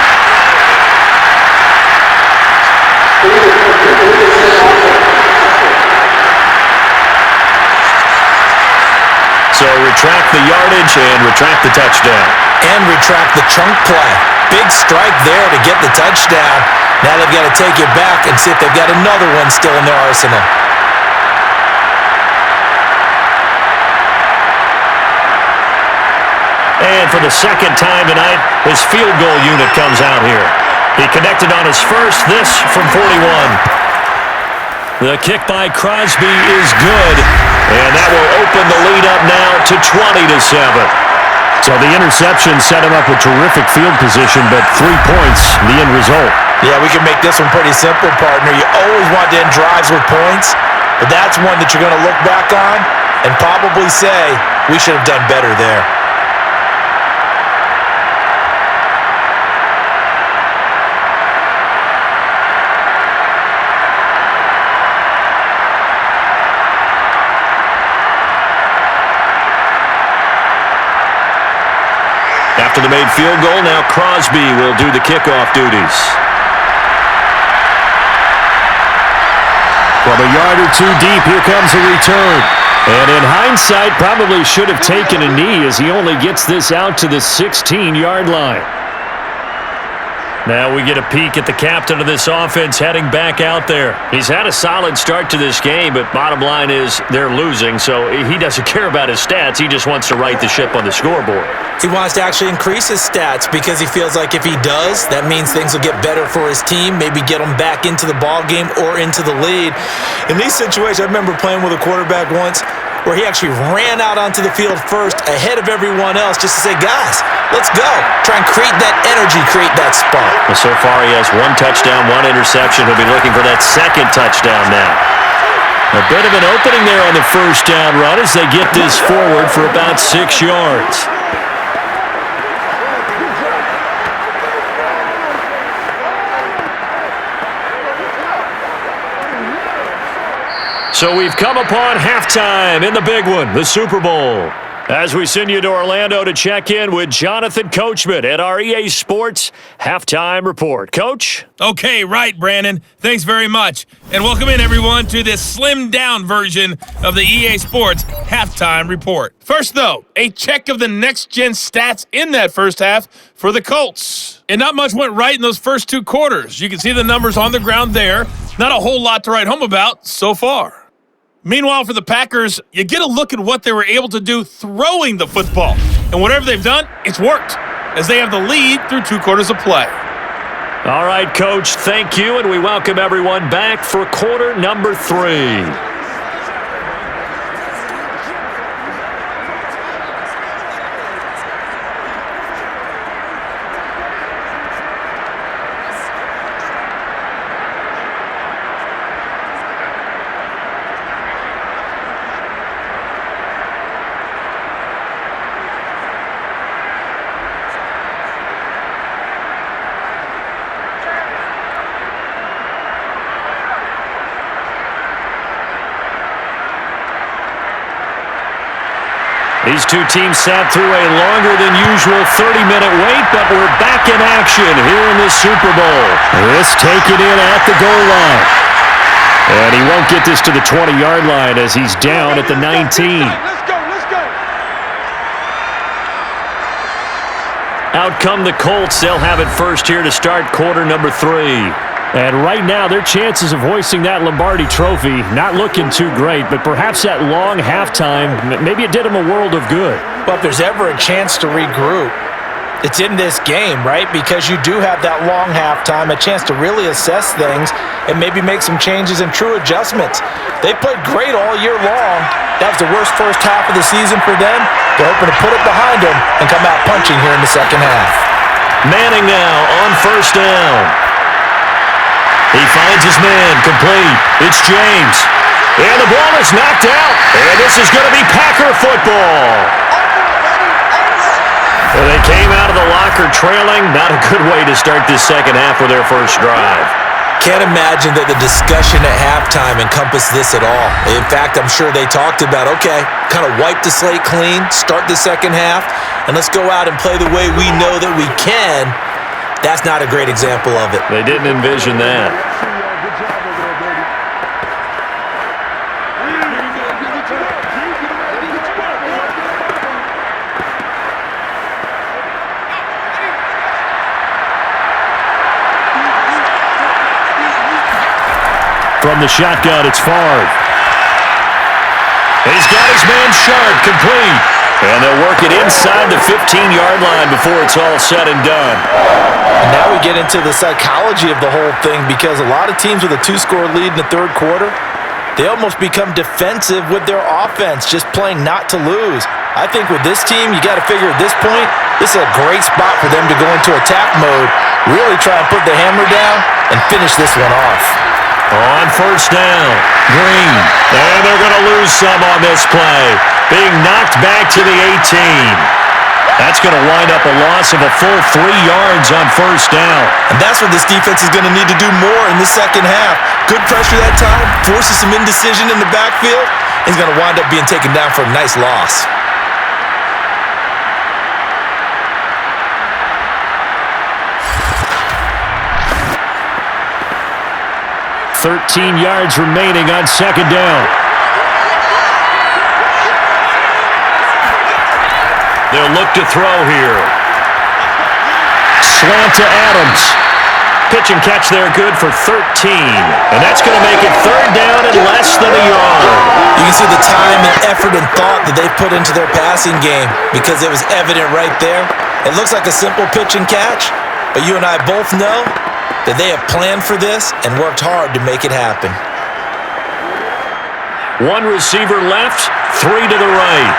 So retract the yardage and retract the touchdown. And retract the chunk play. Big strike there to get the touchdown. Now they've got to take it back and see if they've got another one still in their arsenal. And for the second time tonight, his field goal unit comes out here. He connected on his first, this from 41. The kick by Crosby is good, and that will open the lead up now to 20-7. So the interception set him up with terrific field position, but 3 points, the end result. Yeah, we can make this one pretty simple, partner. You always want to end drives with points, but that's one that you're going to look back on and probably say, we should have done better there. After the made field goal, now Crosby will do the kickoff duties. From a yard or two deep, here comes a return. And in hindsight, probably should have taken a knee as he only gets this out to the 16-yard line. Now we get a peek at the captain of this offense heading back out there. He's had a solid start to this game, but bottom line is they're losing, so he doesn't care about his stats. He just wants to right the ship on the scoreboard. He wants to actually increase his stats because he feels like if he does, that means things will get better for his team, maybe get them back into the ball game or into the lead. In these situations, I remember playing with a quarterback once where he actually ran out onto the field first ahead of everyone else just to say, guys, let's go. Try and create that energy, create that spark. Well, so far he has 1 touchdown, 1 interception. He'll be looking for that second touchdown now. A bit of an opening there on the first down run as they get this forward for about 6 yards. So we've come upon halftime in the big one, the Super Bowl. As we send you to Orlando to check in with Jonathan Coachman at our EA Sports Halftime Report. Coach? Okay, right, Brandon. Thanks very much. And welcome in, everyone, to this slimmed-down version of the EA Sports Halftime Report. First, though, a check of the next-gen stats in that first half for the Colts. And not much went right in those first 2 quarters. You can see the numbers on the ground there. Not a whole lot to write home about so far. Meanwhile, for the Packers, you get a look at what they were able to do throwing the football. And whatever they've done, it's worked, as they have the lead through 2 quarters of play. All right, Coach, thank you, and we welcome everyone back for quarter number 3. These 2 teams sat through a longer than usual 30-minute wait, but we're back in action here in the Super Bowl. This taken in at the goal line. And he won't get this to the 20-yard line as he's down at the 19. Let's go, let's go. Out come the Colts. They'll have it first here to start quarter number 3. And right now, their chances of hoisting that Lombardi trophy not looking too great, but perhaps that long halftime, maybe it did them a world of good. But if there's ever a chance to regroup, it's in this game, right? Because you do have that long halftime, a chance to really assess things and maybe make some changes and true adjustments. They played great all year long. That was the worst first half of the season for them. They're hoping to put it behind them and come out punching here in the second half. Manning now on first down. He finds his man, complete. It's James. And the ball is knocked out. And this is going to be Packer football. Well, they came out of the locker trailing. Not a good way to start this second half with their first drive. Can't imagine that the discussion at halftime encompassed this at all. In fact, I'm sure they talked about, okay, kind of wipe the slate clean, start the second half, and let's go out and play the way we know that we can. That's not a great example of it. They didn't envision that. From the shotgun, it's Favre. He's got his man Sharp, complete. And they'll work it inside the 15-yard line before it's all said and done. And now we get into the psychology of the whole thing because a lot of teams with a 2-score lead in the third quarter, they almost become defensive with their offense, just playing not to lose. I think with this team, you got to figure at this point, this is a great spot for them to go into attack mode, really try and put the hammer down and finish this one off. On first down, Green. And they're going to lose some on this play. Being knocked back to the 18. That's going to wind up a loss of a full 3 yards on first down. And that's what this defense is going to need to do more in the second half. Good pressure that time, forces some indecision in the backfield. He's going to wind up being taken down for a nice loss. 13 yards remaining on second down. They'll look to throw here. Slant to Adams. Pitch and catch there, good for 13. And that's going to make it third down and less than a yard. You can see the time and effort and thought that they put into their passing game because it was evident right there. It looks like a simple pitch and catch, but you and I both know that they have planned for this and worked hard to make it happen. One receiver left, three to the right.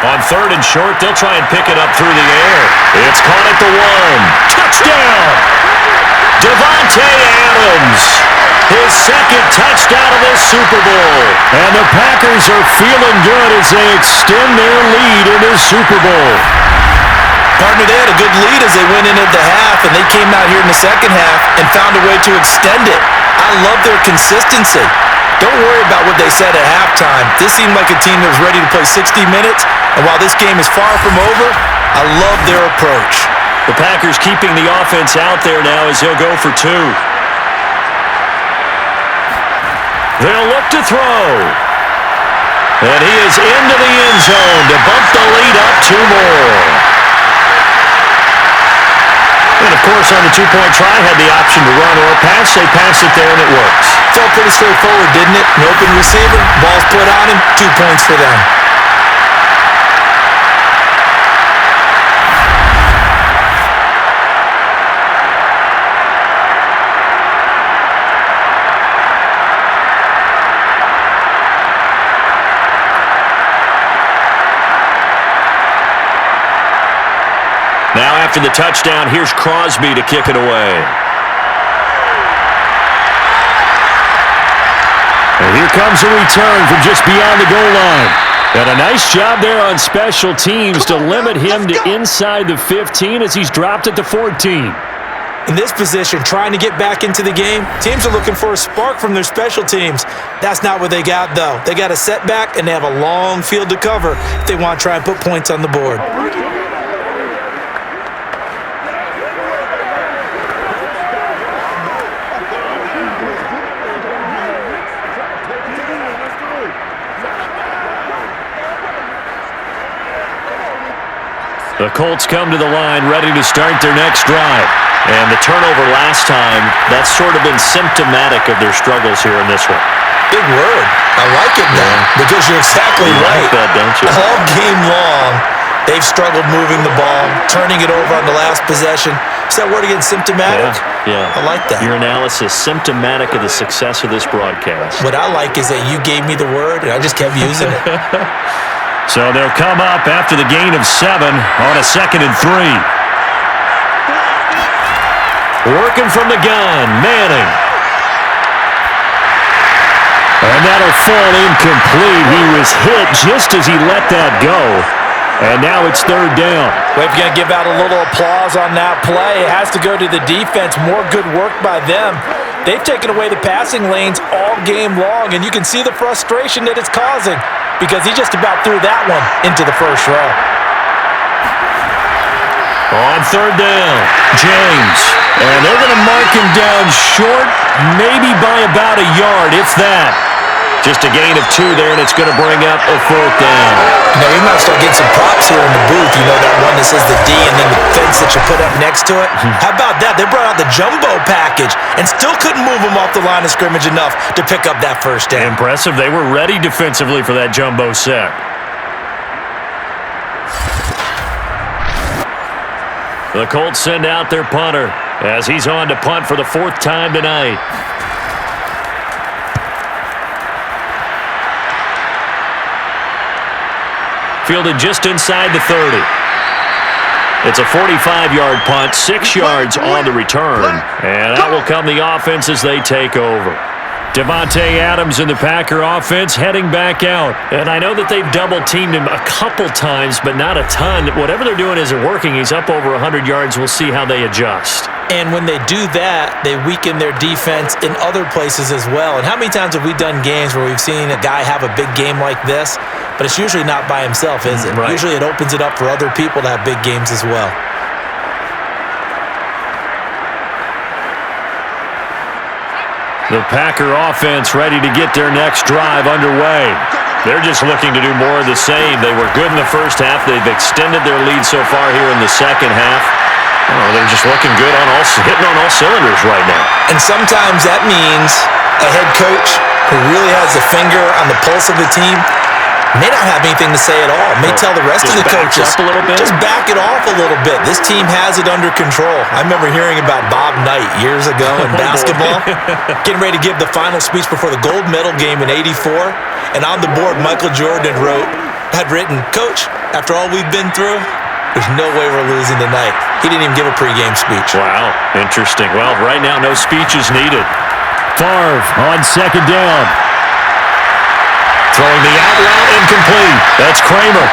On third and short, they'll try and pick it up through the air. It's caught at the one. Touchdown! Davante Adams. His second touchdown of this Super Bowl. And the Packers are feeling good as they extend their lead in this Super Bowl. Partner, they had a good lead as they went into the half, and they came out here in the second half and found a way to extend it. I love their consistency. Don't worry about what they said at halftime. This seemed like a team that was ready to play 60 minutes, and while this game is far from over, I love their approach. The Packers keeping the offense out there now as he'll go for two. They'll look to throw. And he is into the end zone to bump the lead up two more. And, of course, on the two-point try, had the option to run or pass. They pass it there, and it works. It's all pretty straightforward, didn't it? An open receiver, ball's put on him, 2 points for them. Now after the touchdown, here's Crosby to kick it away. And here comes a return from just beyond the goal line. And a nice job there on special teams to limit him to inside the 15 as he's dropped at the 14. In this position, trying to get back into the game, teams are looking for a spark from their special teams. That's not what they got, though. They got a setback, and they have a long field to cover if they want to try and put points on the board. The Colts come to the line ready to start their next drive. And the turnover last time, that's sort of been symptomatic of their struggles here in this one. Big word. I like it now because you're exactly right. Like that, don't you? All game long, they've struggled moving the ball, turning it over on the last possession. Is that word again, symptomatic? Yeah. I like that. Your analysis, symptomatic of the success of this broadcast. What I like is that you gave me the word, and I just kept using it. So they'll come up after the gain of 7 on a 2nd and 3. Working from the gun, Manning. And that'll fall incomplete. He was hit just as he let that go. And now it's third down. We're going to give out a little applause on that play. It has to go to the defense. More good work by them. They've taken away the passing lanes all game long, and you can see the frustration that it's causing because he just about threw that one into the first row. On third down, James. And they're going to mark him down short, maybe by about a yard, if that. Just a gain of 2 there, and it's going to bring up a fourth down. You know, you might start getting some props here in the booth. You know, that one that says the D and then the fence that you put up next to it. How about that? They brought out the jumbo package and still couldn't move them off the line of scrimmage enough to pick up that first down. Impressive. They were ready defensively for that jumbo set. The Colts send out their punter as he's on to punt for the 4th time tonight. Fielded just inside the 30. It's a 45-yard punt, 6 yards on the return. And that will come the offense as they take over. Davante Adams in the Packer offense heading back out. And I know that they've double-teamed him a couple times, but not a ton. Whatever they're doing isn't working. He's up over 100 yards. We'll see how they adjust. And when they do that, they weaken their defense in other places as well. And how many times have we done games where we've seen a guy have a big game like this, but it's usually not by himself, is it? Right. Usually it opens it up for other people to have big games as well. The Packer offense ready to get their next drive underway. They're just looking to do more of the same. They were good in the first half. They've extended their lead so far here in the second half. Oh, they're just looking good hitting on all cylinders right now. And sometimes that means a head coach who really has a finger on the pulse of the team may not have anything to say at all. May tell the rest of the coaches, up a little bit. just back it off a little bit. This team has it under control. I remember hearing about Bob Knight years ago in basketball, getting ready to give the final speech before the gold medal game in '84. And on the board, Michael Jordan had written, "Coach, after all we've been through, there's no way we're losing tonight." He didn't even give a pregame speech. Wow, interesting. Well, right now, no speech is needed. Favre on second down. Throwing the out route incomplete. That's Kramer.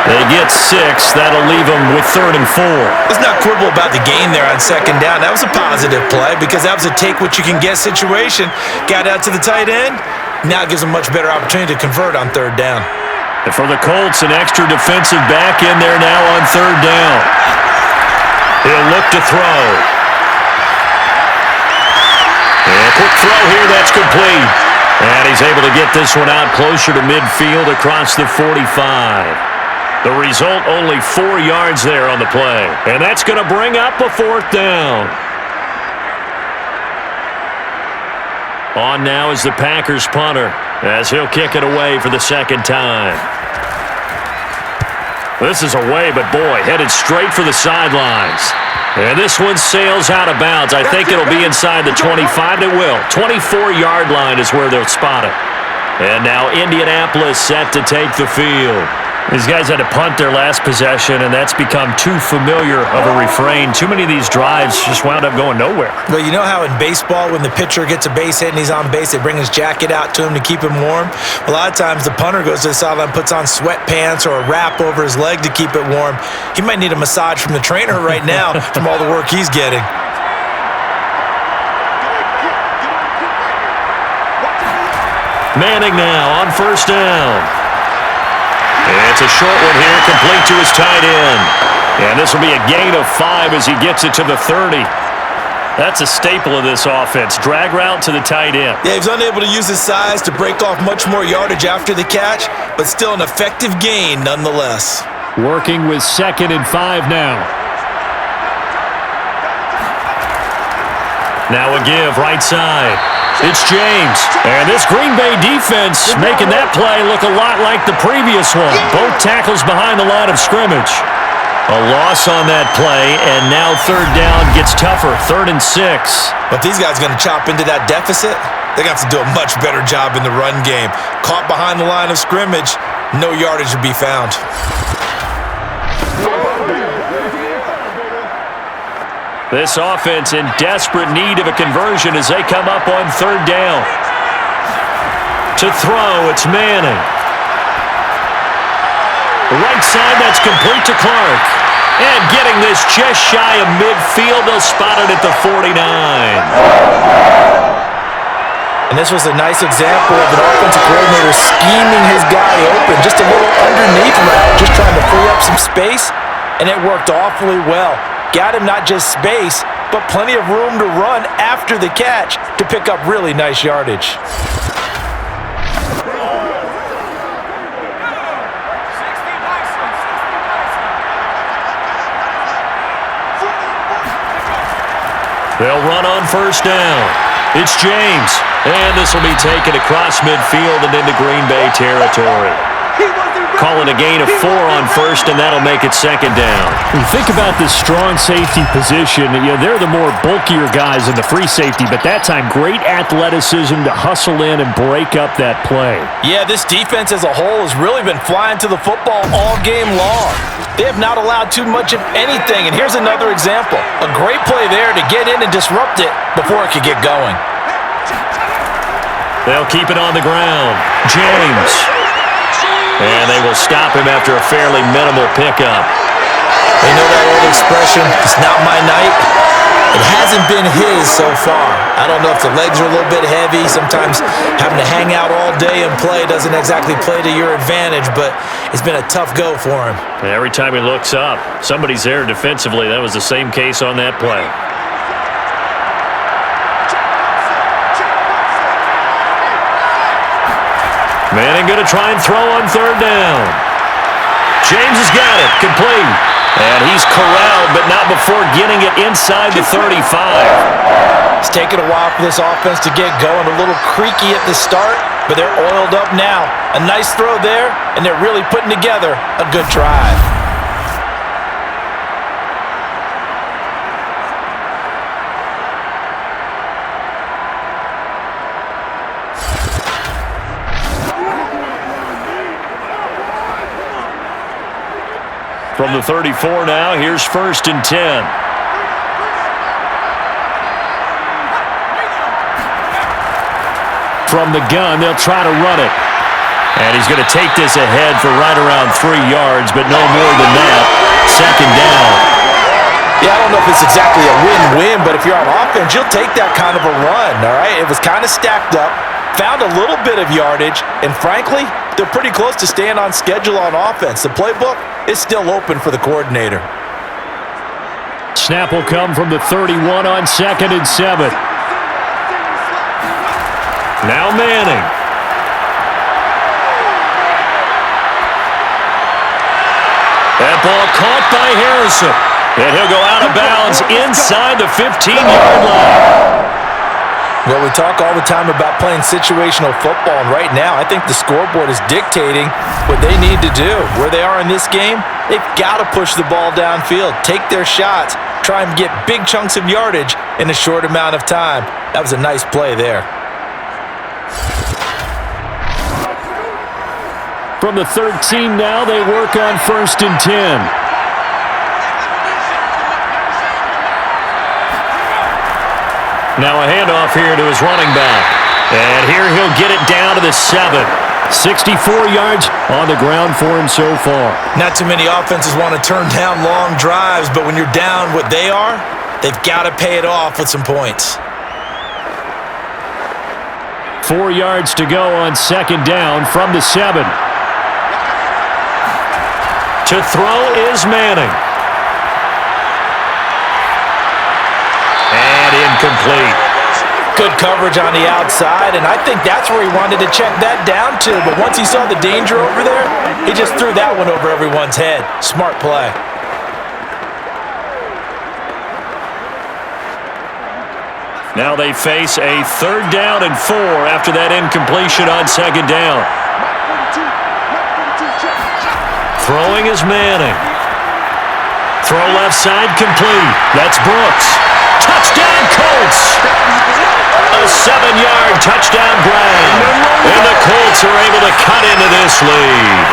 They get 6. That'll leave them with 3rd and 4. Let's not quibble about the gain there on second down. That was a positive play because that was a take-what-you-can-get situation. Got out to the tight end. Now it gives them a much better opportunity to convert on 3rd down. And for the Colts, an extra defensive back in there now on 3rd down. He'll look to throw. And a quick throw here. That's complete. And he's able to get this one out closer to midfield across the 45. The result, only 4 yards there on the play. And that's going to bring up a 4th down. On now is the Packers punter, as he'll kick it away for the 2nd time. This is away, but boy, headed straight for the sidelines. And this one sails out of bounds. I think it'll be inside the 25. It will. 24-yard line is where they'll spot it. And now Indianapolis set to take the field. These guys had to punt their last possession, and that's become too familiar of a refrain. Too many of these drives just wound up going nowhere. Well, you know how in baseball, when the pitcher gets a base hit and he's on base, they bring his jacket out to him to keep him warm? A lot of times the punter goes to the sideline, puts on sweatpants or a wrap over his leg to keep it warm. He might need a massage from the trainer right now from all the work he's getting. Manning now on 1st down. It's a short one here, complete to his tight end. And this will be a gain of 5 as he gets it to the 30. That's a staple of this offense. Drag route to the tight end. Yeah, he's unable to use his size to break off much more yardage after the catch, but still an effective gain nonetheless. Working with 2nd and 5 now. Now a give, right side. It's James. And this Green Bay defense making that play look a lot like the previous one. Both tackles behind the line of scrimmage. A loss on that play, and now 3rd down gets tougher. 3rd and 6. But these guys are going to chop into that deficit. They're going to have to do a much better job in the run game. Caught behind the line of scrimmage, no yardage to be found. This offense in desperate need of a conversion as they come up on 3rd down. To throw, it's Manning. The right side, that's complete to Clark. And getting this just shy of midfield, they'll spot it at the 49. And this was a nice example of an offensive coordinator scheming his guy open, just a little underneath him, just trying to free up some space, and it worked awfully well. Got him not just space, but plenty of room to run after the catch to pick up really nice yardage. They'll run on 1st down. It's James. And this will be taken across midfield and into Green Bay territory. Calling a gain of 4 on 1st, and that'll make it 2nd down. When you think about this strong safety position, they're the more bulkier guys in the free safety, but that time, great athleticism to hustle in and break up that play. Yeah, this defense as a whole has really been flying to the football all game long. They have not allowed too much of anything, and here's another example. A great play there to get in and disrupt it before it could get going. They'll keep it on the ground. James. And they will stop him after a fairly minimal pickup. They know that old expression, it's not my night. It hasn't been his so far. I don't know if the legs are a little bit heavy. Sometimes having to hang out all day and play doesn't exactly play to your advantage, but it's been a tough go for him. Every time he looks up, somebody's there defensively. That was the same case on that play. Manning going to try and throw on third down. James has got it. Complete. And he's corralled, but not before getting it inside the 35. It's taken a while for this offense to get going. A little creaky at the start, but they're oiled up now. A nice throw there, and they're really putting together a good drive. From the 34 now, here's 1st and 10. From the gun, they'll try to run it. And he's going to take this ahead for right around 3 yards, but no more than that. 2nd down. Yeah, I don't know if it's exactly a win-win, but if you're on offense, you'll take that kind of a run, all right? It was kind of stacked up, found a little bit of yardage, and frankly, they're pretty close to staying on schedule on offense. The playbook is still open for the coordinator. Snap will come from the 31 on 2nd and 7. Now Manning. That ball caught by Harrison. And he'll go out of bounds inside the 15-yard line. Well, we talk all the time about playing situational football, and right now I think the scoreboard is dictating what they need to do. Where they are in this game, they've got to push the ball downfield, take their shots, try and get big chunks of yardage in a short amount of time. That was a nice play there. From the 13 now, they work on 1st and 10. Now a handoff here to his running back. And here he'll get it down to the 7. 64 yards on the ground for him so far. Not too many offenses want to turn down long drives, but when you're down what they are, they've got to pay it off with some points. 4 yards to go on 2nd down from the 7. To throw is Manning. And incomplete. Good coverage on the outside, and I think that's where he wanted to check that down to. But once he saw the danger over there, he just threw that one over everyone's head. Smart play. Now they face a 3rd down and 4 after that incompletion on 2nd down. Throwing is Manning. Throw left side complete. That's Brooks. Touchdown Colts. A 7-yard touchdown grab. And the Colts are able to cut into this lead.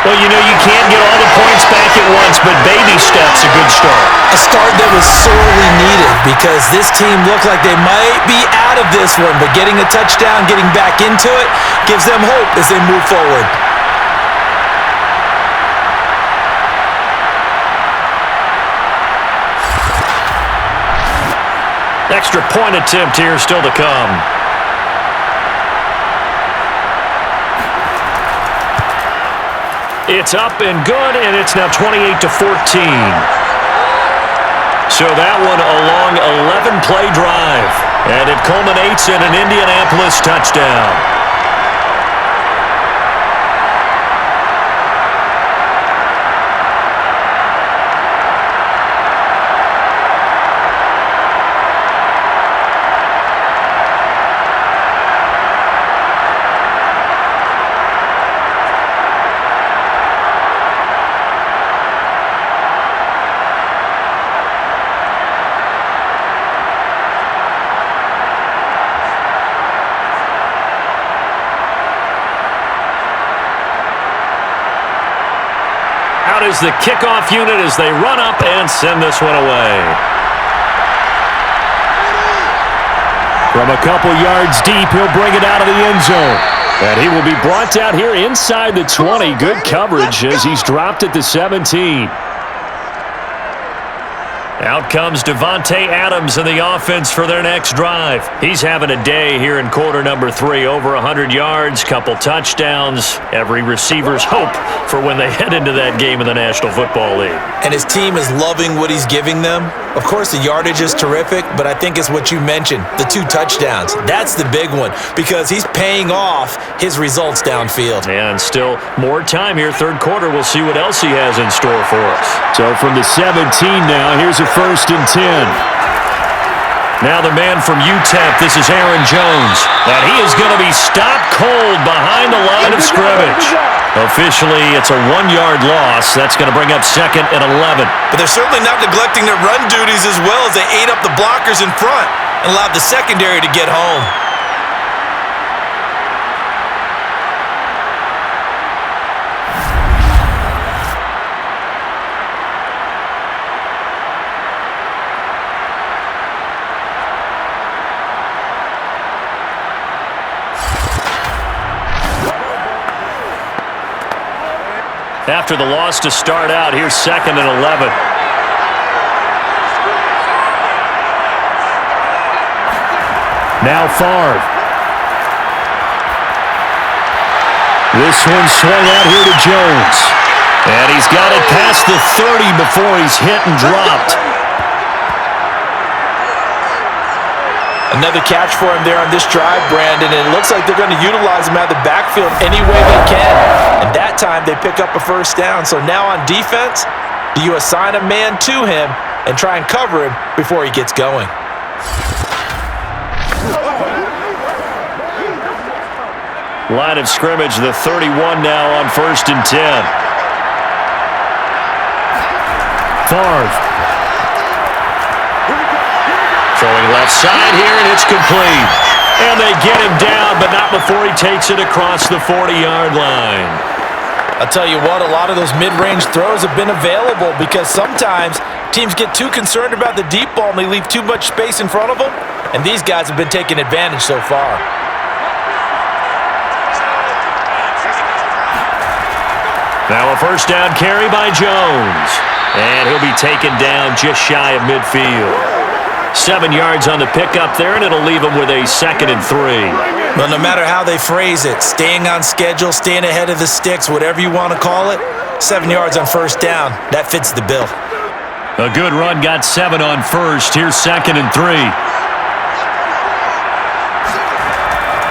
Well, you know, you can't get all the points back at once, but baby steps a good start. A start that was sorely needed because this team looked like they might be out of this one, but getting a touchdown, getting back into it, gives them hope as they move forward. Extra point attempt here still to come. It's up and good, and it's now 28-14. So that one a long 11-play drive, and it culminates in an Indianapolis touchdown. Is the kickoff unit as they run up and send this one away. From a couple yards deep, he'll bring it out of the end zone. And he will be brought down here inside the 20. Good coverage as he's dropped at the 17. Out comes Devontae Adams in the offense for their next drive. He's having a day here in quarter number 3. Over 100 yards, couple touchdowns. Every receiver's hope for when they head into that game in the National Football League. And his team is loving what he's giving them. Of course, the yardage is terrific, but I think it's what you mentioned, the 2 touchdowns. That's the big one because he's paying off his results downfield. And still more time here. Third quarter, we'll see what else he has in store for us. So from the 17 now, here's a 1st and 10. Now the man from UTEP, this is Aaron Jones. And he is going to be stopped cold behind the line of scrimmage. Officially, it's a 1-yard loss. That's going to bring up 2nd and 11. But they're certainly not neglecting their run duties as well as they ate up the blockers in front and allowed the secondary to get home. After the loss to start out, here's 2nd and 11. Now Favre. This one swung out here to Jones. And he's got it past the 30 before he's hit and dropped. Another catch for him there on this drive, Brandon, and it looks like they're going to utilize him out of the backfield any way they can. And that time they pick up a 1st down. So now on defense, do you assign a man to him and try and cover him before he gets going? Line of scrimmage, the 31 now on 1st and 10. Favre. Throwing left side here, and it's complete. And they get him down, but not before he takes it across the 40-yard line. I'll tell you what, a lot of those mid-range throws have been available because sometimes teams get too concerned about the deep ball and they leave too much space in front of them, and these guys have been taking advantage so far. Now a 1st down carry by Jones. And he'll be taken down just shy of midfield. 7 yards on the pickup there, and it'll leave him with a 2nd and 3. Well, no matter how they phrase it, staying on schedule, staying ahead of the sticks, whatever you want to call it, 7 yards on 1st down, that fits the bill. A good run, got 7 on 1st. Here's 2nd and 3.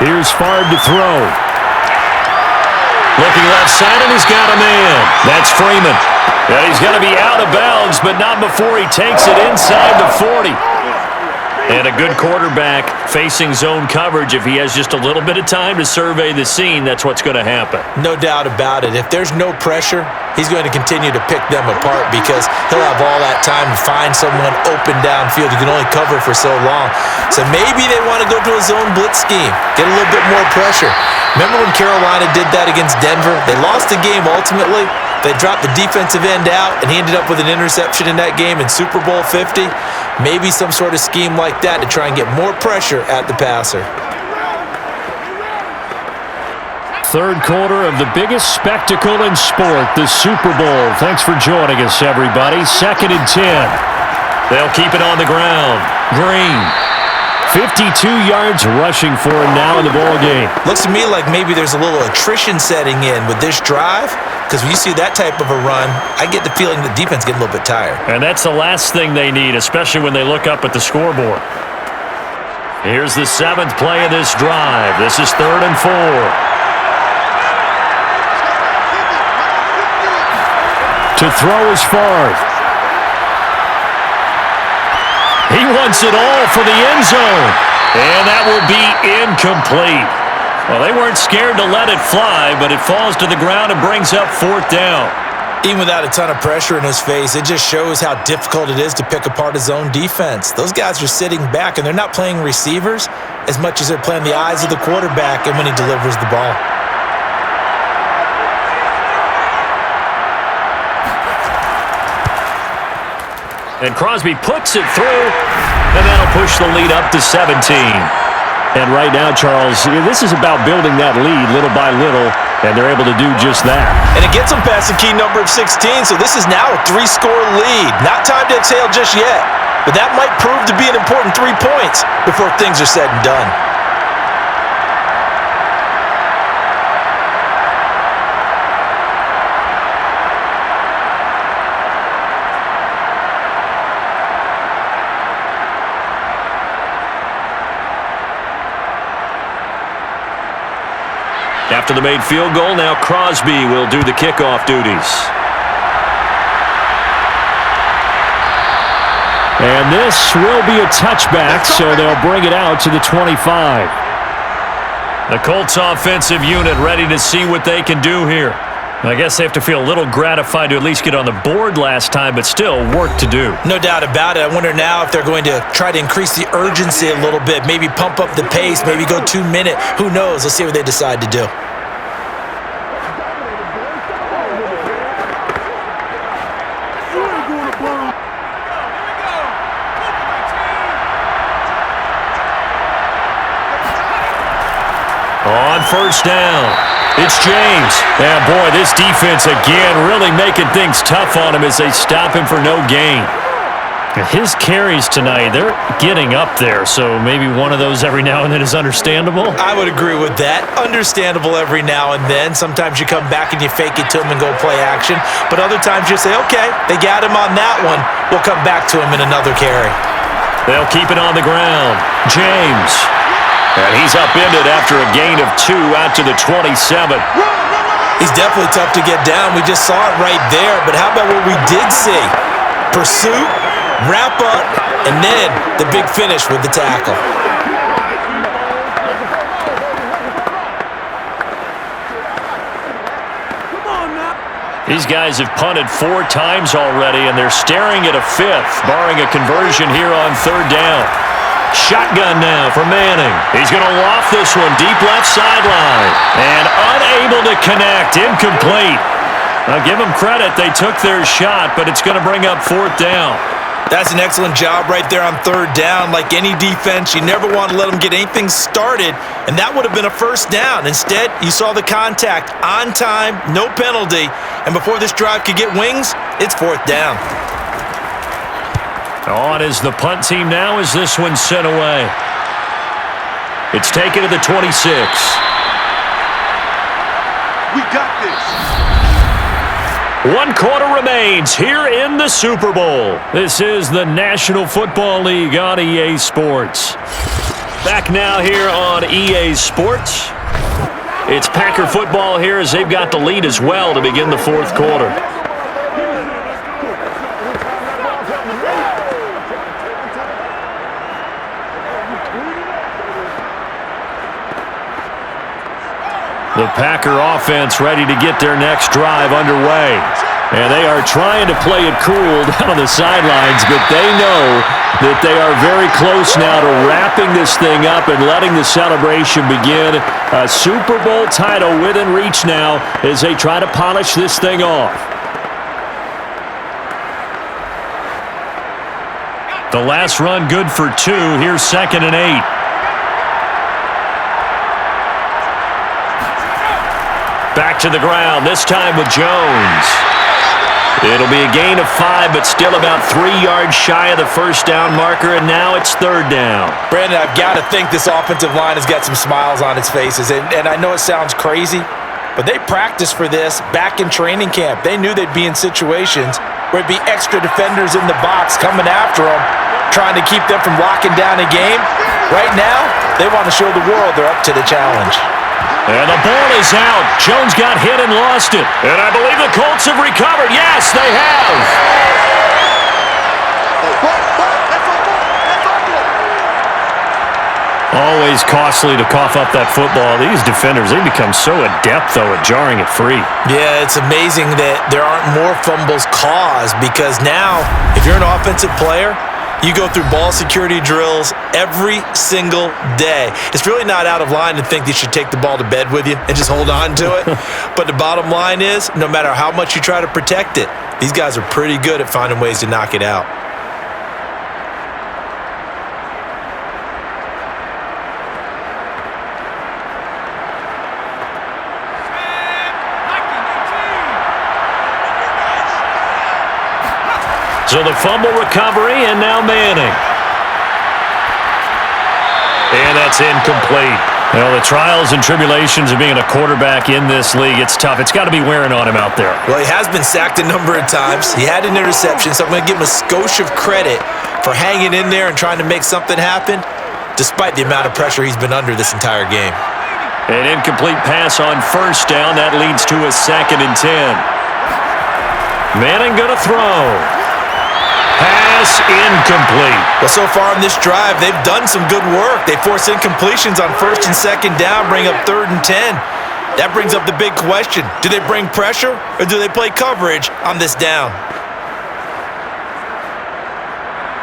Here's Favre to throw. Looking left side, and he's got a man. That's Freeman. And he's going to be out of bounds, but not before he takes it inside the 40. And a good quarterback facing zone coverage. If he has just a little bit of time to survey the scene, that's what's going to happen. No doubt about it. If there's no pressure, he's going to continue to pick them apart because he'll have all that time to find someone open downfield. You can only cover for so long. So maybe they want to go to a zone blitz scheme, get a little bit more pressure. Remember when Carolina did that against Denver? They lost the game ultimately. They dropped the defensive end out, and he ended up with an interception in that game in Super Bowl 50. Maybe some sort of scheme like that to try and get more pressure at the passer. Third quarter of the biggest spectacle in sport, the Super Bowl. Thanks for joining us, everybody. 2nd and 10. They'll keep it on the ground. Green. 52 yards rushing for him now in the ball game. Looks to me like maybe there's a little attrition setting in with this drive, because when you see that type of a run, I get the feeling the defense getting a little bit tired. And that's the last thing they need, especially when they look up at the scoreboard. Here's the 7th play of this drive. This is 3rd and 4. To throw is Favre. He wants it all for the end zone. And that will be incomplete. Well, they weren't scared to let it fly, but it falls to the ground and brings up 4th down. Even without a ton of pressure in his face, it just shows how difficult it is to pick apart his own defense. Those guys are sitting back, and they're not playing receivers as much as they're playing the eyes of the quarterback and when he delivers the ball. And Crosby puts it through, and that'll push the lead up to 17. And right now, Charles, this is about building that lead little by little, and they're able to do just that. And it gets them past the key number of 16, so this is now a 3-score lead. Not time to exhale just yet, but that might prove to be an important 3 points before things are said and done. After the made field goal, now Crosby will do the kickoff duties. And this will be a touchback, so they'll bring it out to the 25. The Colts offensive unit ready to see what they can do here. I guess they have to feel a little gratified to at least get on the board last time, but still work to do. No doubt about it. I wonder now if they're going to try to increase the urgency a little bit, maybe pump up the pace, maybe go 2 minute. Who knows? Let's see what they decide to do. On first down, it's James. And boy, this defense again really making things tough on him as they stop him for no gain. His carries tonight, they're getting up there, so maybe one of those every now and then is understandable. I would agree with that. Understandable every now and then. Sometimes you come back and you fake it to him and go play action. But other times you say, okay, they got him on that one. We'll come back to him in another carry. They'll keep it on the ground. James. And he's upended after a gain of 2 out to the 27. He's definitely tough to get down. We just saw it right there. But how about what we did see? Pursuit, wrap up, and then the big finish with the tackle. These guys have punted 4 times already, and they're staring at a 5th, barring a conversion here on third down. Shotgun now for Manning. He's going to loft this one deep left sideline. And unable to connect. Incomplete. I'll give them credit. They took their shot, but it's going to bring up 4th down. That's an excellent job right there on third down. Like any defense, you never want to let them get anything started, and that would have been a first down. Instead, you saw the contact on time, no penalty, and before this drive could get wings, it's 4th down. On is the punt team now as this one's sent away. It's taken to the 26. We got this. 1 quarter remains here in the Super Bowl. This is the National Football League on EA Sports. Back now here on EA Sports. It's Packer football here as they've got the lead as well to begin the 4th quarter. The Packer offense ready to get their next drive underway. And they are trying to play it cool down on the sidelines, but they know that they are very close now to wrapping this thing up and letting the celebration begin. A Super Bowl title within reach now as they try to polish this thing off. The last run good for 2. Here's 2nd and 8. Back to the ground, this time with Jones. It'll be a gain of 5, but still about 3 yards shy of the first down marker, and now it's 3rd down. Brandon, I've got to think this offensive line has got some smiles on its faces, and I know it sounds crazy, but they practiced for this back in training camp. They knew they'd be in situations where it'd be extra defenders in the box coming after them, trying to keep them from locking down a game. Right now, they want to show the world they're up to the challenge. And the ball is out. Jones got hit and lost it. And I believe the Colts have recovered. Yes, they have. Always costly to cough up that football. These defenders, they become so adept, though, at jarring it free. Yeah, it's amazing that there aren't more fumbles caused because now, if you're an offensive player, you go through ball security drills every single day. It's really not out of line to think that you should take the ball to bed with you and just hold on to it. But the bottom line is, no matter how much you try to protect it, these guys are pretty good at finding ways to knock it out. So the fumble recovery, and now Manning. And that's incomplete. Well, the trials and tribulations of being a quarterback in this league, it's tough. It's got to be wearing on him out there. Well, he has been sacked a number of times. He had an interception, so I'm going to give him a skosh of credit for hanging in there and trying to make something happen, despite the amount of pressure he's been under this entire game. An incomplete pass on first down. That leads to a 2nd and 10. Manning going to throw. Pass incomplete. Well, so far in this drive, they've done some good work. They force incompletions on 1st and 2nd down, bring up 3rd and 10. That brings up the big question. Do they bring pressure or do they play coverage on this down?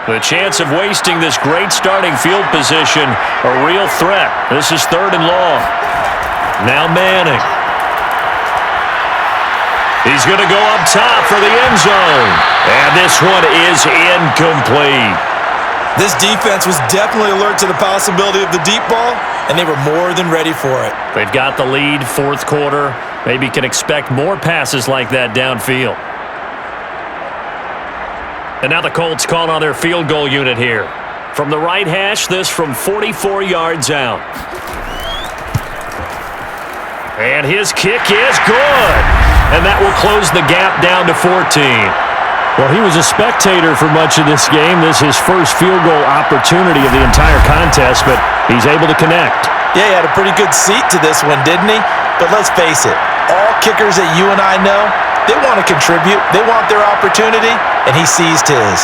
The chance of wasting this great starting field position, a real threat. This is 3rd and long. Now Manning. He's going to go up top for the end zone. And this one is incomplete. This defense was definitely alert to the possibility of the deep ball, and they were more than ready for it. They've got the lead, 4th quarter. Maybe can expect more passes like that downfield. And now the Colts call on their field goal unit here. From the right hash, this from 44 yards out. And his kick is good. And that will close the gap down to 14. Well, he was a spectator for much of this game. This is his first field goal opportunity of the entire contest, but he's able to connect. Yeah, he had a pretty good seat to this one, didn't he? But let's face it, all kickers that you and I know, they want to contribute. They want their opportunity, and he seized his.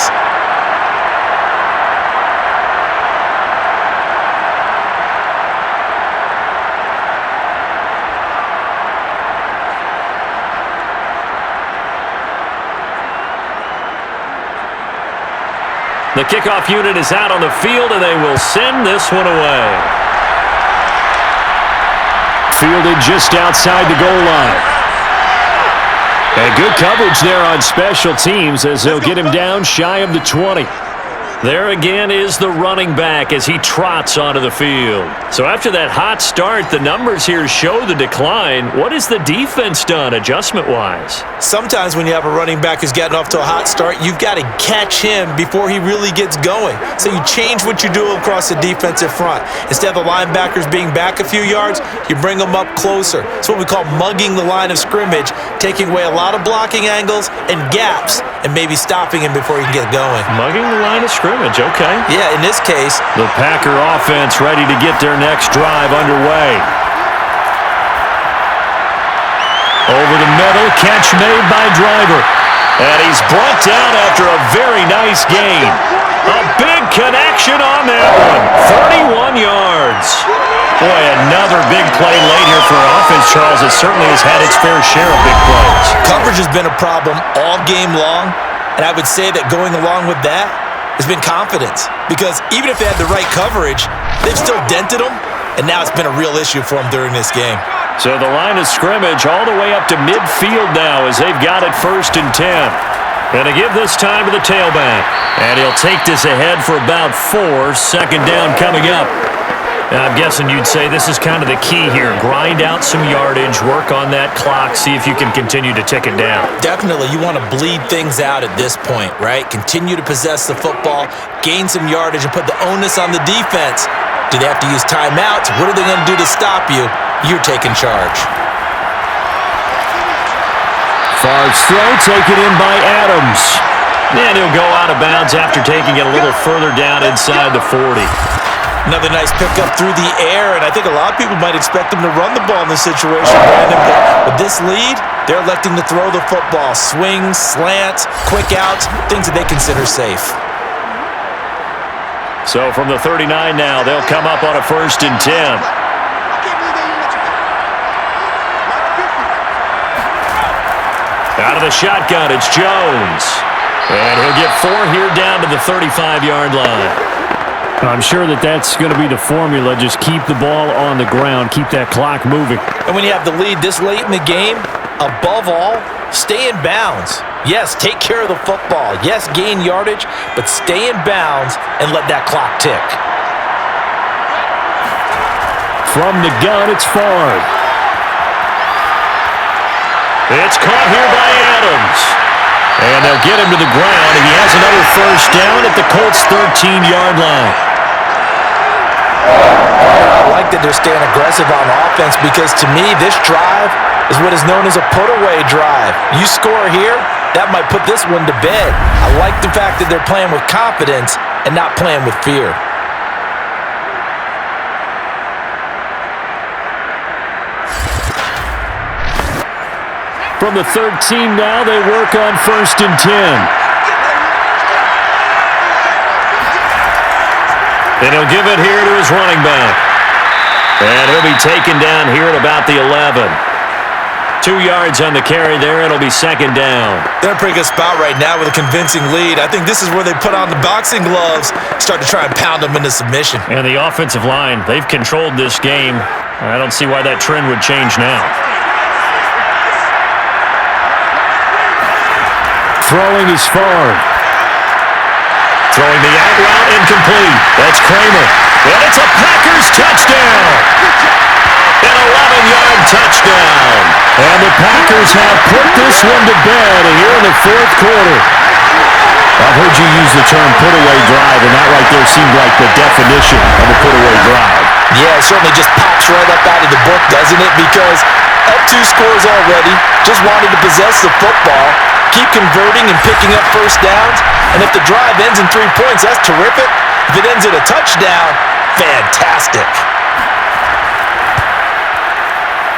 The kickoff unit is out on the field, and they will send this one away. Fielded just outside the goal line. And good coverage there on special teams as they'll get him down shy of the 20. There again is the running back as he trots onto the field. So after that hot start, the numbers here show the decline. What has the defense done adjustment-wise? Sometimes when you have a running back who's gotten off to a hot start, you've got to catch him before he really gets going. So you change what you do across the defensive front. Instead of the linebackers being back a few yards, you bring them up closer. It's what we call mugging the line of scrimmage, taking away a lot of blocking angles and gaps and maybe stopping him before he can get going. Mugging the line of scrimmage, okay. Yeah, in this case, the Packer offense ready to get their next drive underway. Over the middle, catch made by Driver. And he's brought down after a very nice gain. A big connection on that one. 31 yards. Boy, another big play late here for offense, Charles. It certainly has had its fair share of big plays. Coverage has been a problem all game long, and I would say that going along with that has been confidence. Because even if they had the right coverage, they've still dented them, and now it's been a real issue for them during this game. So the line of scrimmage all the way up to midfield now as they've got it 1st and 10. Going to give this time to the tailback. And he'll take this ahead for about 4. 2nd down coming up. Now, I'm guessing you'd say this is kind of the key here. Grind out some yardage, work on that clock, see if you can continue to tick it down. Definitely. You want to bleed things out at this point, right? Continue to possess the football, gain some yardage, and put the onus on the defense. Do they have to use timeouts? What are they going to do to stop you? You're taking charge. Favre's throw taken in by Adams. And he'll go out of bounds after taking it a little further down inside the 40. Another nice pickup through the air, and I think a lot of people might expect him to run the ball in this situation, Brandon. But with this lead, they're electing to throw the football. Swings, slants, quick outs, things that they consider safe. So from the 39 now, they'll come up on a 1st and 10. Out of the shotgun, it's Jones. And he'll get 4 here down to the 35-yard line. I'm sure that's going to be the formula. Just keep the ball on the ground. Keep that clock moving. And when you have the lead this late in the game, above all, stay in bounds. Yes, take care of the football. Yes, gain yardage, but stay in bounds and let that clock tick. From the gun, it's Favre. It's caught here by Adams. And they'll get him to the ground, and he has another 1st down at the Colts' 13-yard line. I like that they're staying aggressive on offense because, to me, this drive is what is known as a put-away drive. You score here, that might put this one to bed. I like the fact that they're playing with confidence and not playing with fear. From the 13 now, they work on 1st and 10. And he'll give it here to his running back. And he'll be taken down here at about the 11. 2 yards on the carry there. It'll be 2nd down. They're in a pretty good spot right now with a convincing lead. I think this is where they put on the boxing gloves, start to try and pound them into submission. And the offensive line, they've controlled this game. I don't see why that trend would change now. Throwing is Favre. Throwing the out route incomplete. That's Kramer. And it's a Packers touchdown. An 11-yard touchdown. And the Packers have put this one to bed here in the 4th quarter. I've heard you use the term put-away drive, and that right there seemed like the definition of a put-away drive. Yeah, it certainly just pops right up out of the book, doesn't it? Because up 2 scores already, just wanted to possess the football, keep converting and picking up first downs, and if the drive ends in 3 points, that's terrific. If it ends in a touchdown, fantastic.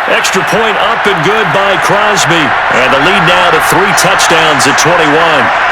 Extra point up and good by Crosby. And the lead now to 3 touchdowns at 21.